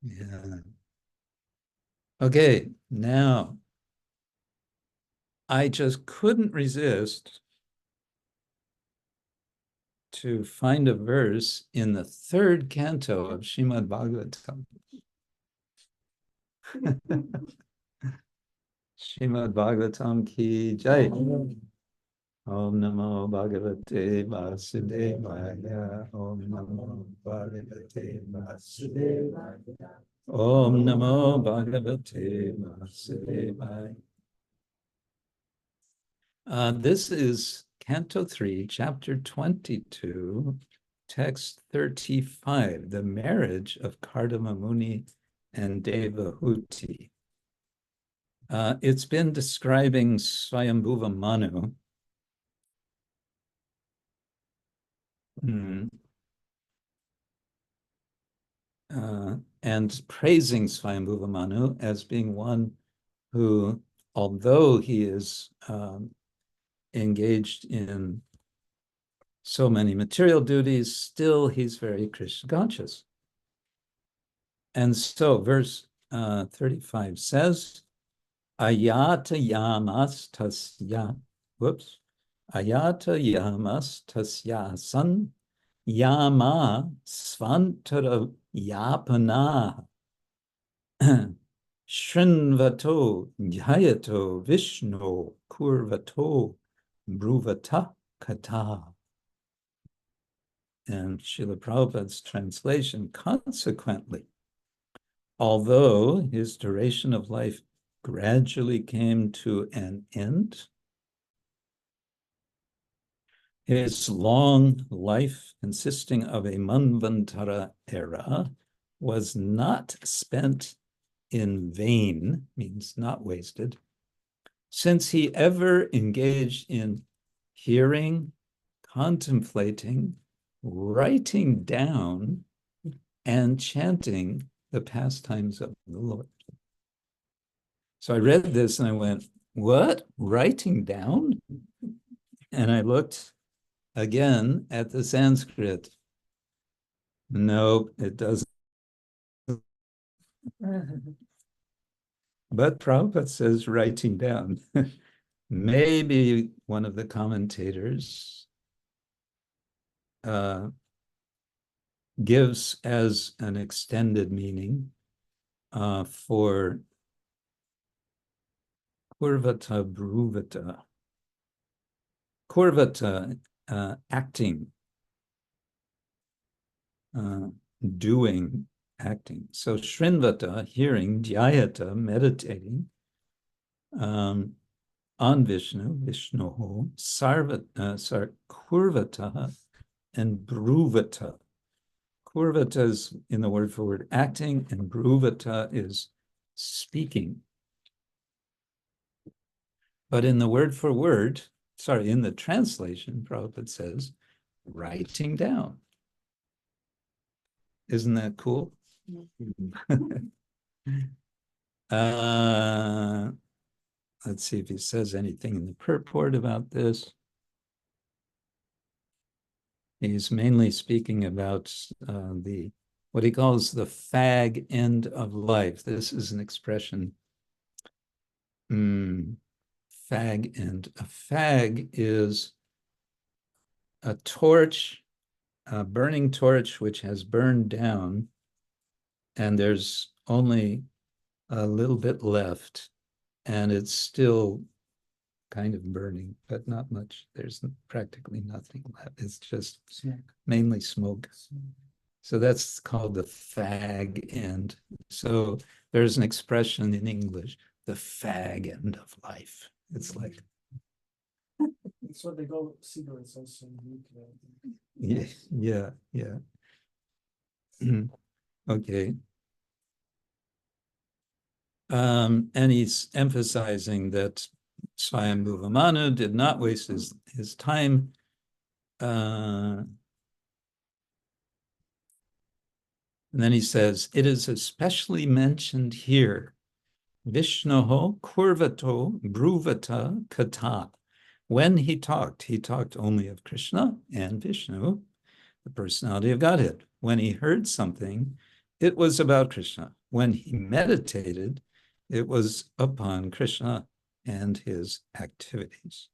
[SPEAKER 1] Yeah. Okay, now I just couldn't resist to find a verse in the third canto of Srimad Bhagavatam. Srimad Bhagavatam ki jai. Om Namo Bhagavate Vasudevaya. Om Namo Bhagavate Vasudevaya. Om Namo Bhagavate Vasudevaya. This is Canto 3, Chapter 22, Text 35, the marriage of Kardama Muni and Devahuti. It's been describing Swayambhuva Manu. And praising Swayambhuva Manu as being one who, although he is engaged in so many material duties, still he's very Krishna conscious. And so verse 35 says, ayata yamas tasya, ayata yamas tasya san yama svantara yapana shrinvato dhyayato vishno kurvato bruvata kata. And Srila Prabhupada's translation, consequently, although his duration of life gradually came to an end, his long life, consisting of a Manvantara era, was not spent in vain, means not wasted, since he ever engaged in hearing, contemplating, writing down, and chanting the pastimes of the Lord. So I read this and I went, what? Writing down? And I looked again at the Sanskrit. No, it doesn't. But Prabhupada says writing down. Maybe one of the commentators gives as an extended meaning for kurvata bruvata. Kurvata, acting, doing, acting. So shrinvata, hearing, dhyayata, meditating, on Vishnu, Vishnoho, kurvata, and bruvata. Kurvata is in the word for word acting, and bruvata is speaking. But in the word for word, sorry, in the translation, Prabhupada says, writing down. Isn't that cool? Let's see if he says anything in the purport about this. He's mainly speaking about what he calls the fag end of life. This is an expression. Fag end. A fag is a torch, a burning torch which has burned down, and there's only a little bit left, and it's still kind of burning, but not much. There's practically nothing left. It's just mainly smoke. So that's called the fag end. So there's an expression in English, the fag end of life. It's like,
[SPEAKER 5] That's what they call cigarettes also in UK.
[SPEAKER 1] yeah. Okay. And he's emphasizing that Swayambhuva Manu did not waste his time. And then he says, it is especially mentioned here, Vishnoho kurvato bruvata kata. When he talked only of Krishna and Vishnu, the personality of Godhead. When he heard something, it was about Krishna. When he meditated, it was upon Krishna and his activities.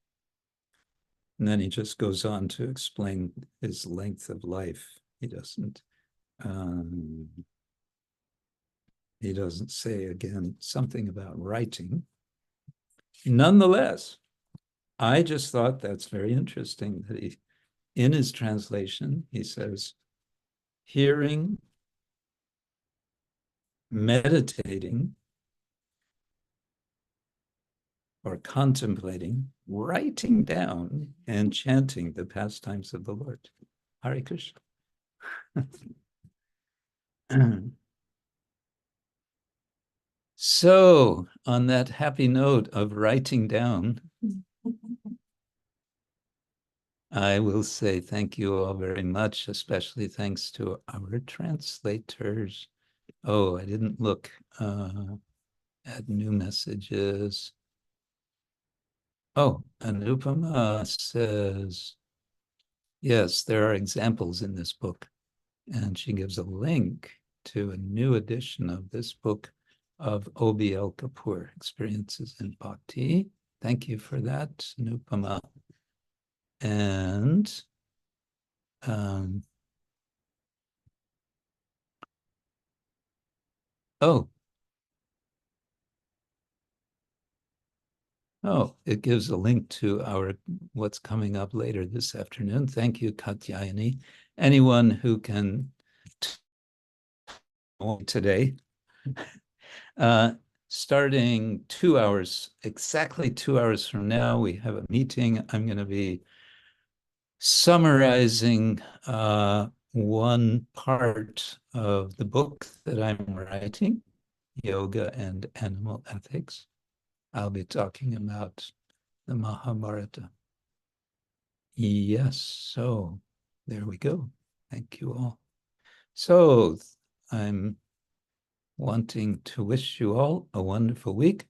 [SPEAKER 1] And then he just goes on to explain his length of life. He doesn't say again something about writing. Nonetheless, I just thought that's very interesting that he, in his translation, he says, hearing, meditating, or contemplating, writing down, and chanting the pastimes of the Lord. Hare Krishna. So, on that happy note of writing down, I will say thank you all very much, especially thanks to our translators. Oh, I didn't look at new messages. Oh, Anupama says, yes, there are examples in this book. And she gives a link to a new edition of this book of O.B.L. Kapoor, Experiences in Bhakti. Thank you for that, Anupama. And it gives a link to what's coming up later this afternoon. Thank you, Katyayani. Anyone who can today, starting exactly 2 hours from now, we have a meeting. I'm going to be summarizing one part of the book that I'm writing, Yoga and Animal Ethics. I'll be talking about the Mahabharata. Yes, so there we go. Thank you all. So I'm wanting to wish you all a wonderful week.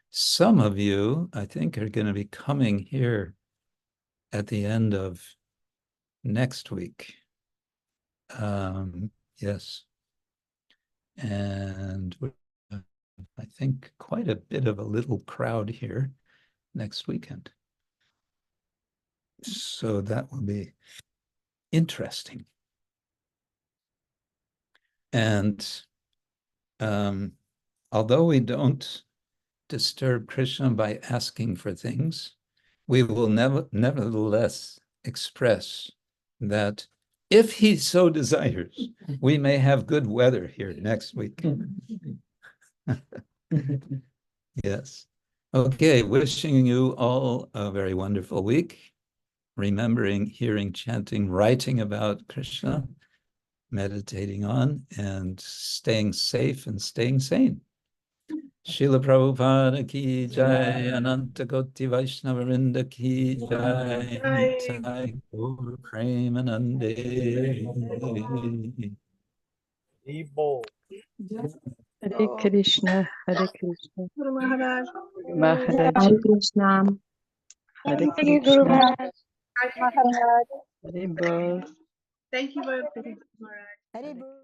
[SPEAKER 1] Some of you, I think, are going to be coming here at the end of next week. Yes. And I think quite a bit of a little crowd here next weekend. So that will be interesting. And although we don't disturb Krishna by asking for things, we will nevertheless express that if he so desires, we may have good weather here next week. Yes. Okay, wishing you all a very wonderful week. Remembering, hearing, chanting, writing about Krishna, meditating on, and staying safe and staying sane. Srila Prabhupada ki jai, Ananta Koti Vaishnavarinda ki jai, Nitai Gaur Premanande.
[SPEAKER 9] Hare Krishna, Hare Krishna,
[SPEAKER 10] Guru Maharaj.
[SPEAKER 9] Maharaj,
[SPEAKER 8] Hare Krishna.
[SPEAKER 9] Hare
[SPEAKER 10] Thank you, Guru
[SPEAKER 9] Krishna,
[SPEAKER 10] Maharaj. Maharaj.
[SPEAKER 9] Hare Bol.
[SPEAKER 10] Thank you, Guru Maharaj.
[SPEAKER 11] Hare Bol.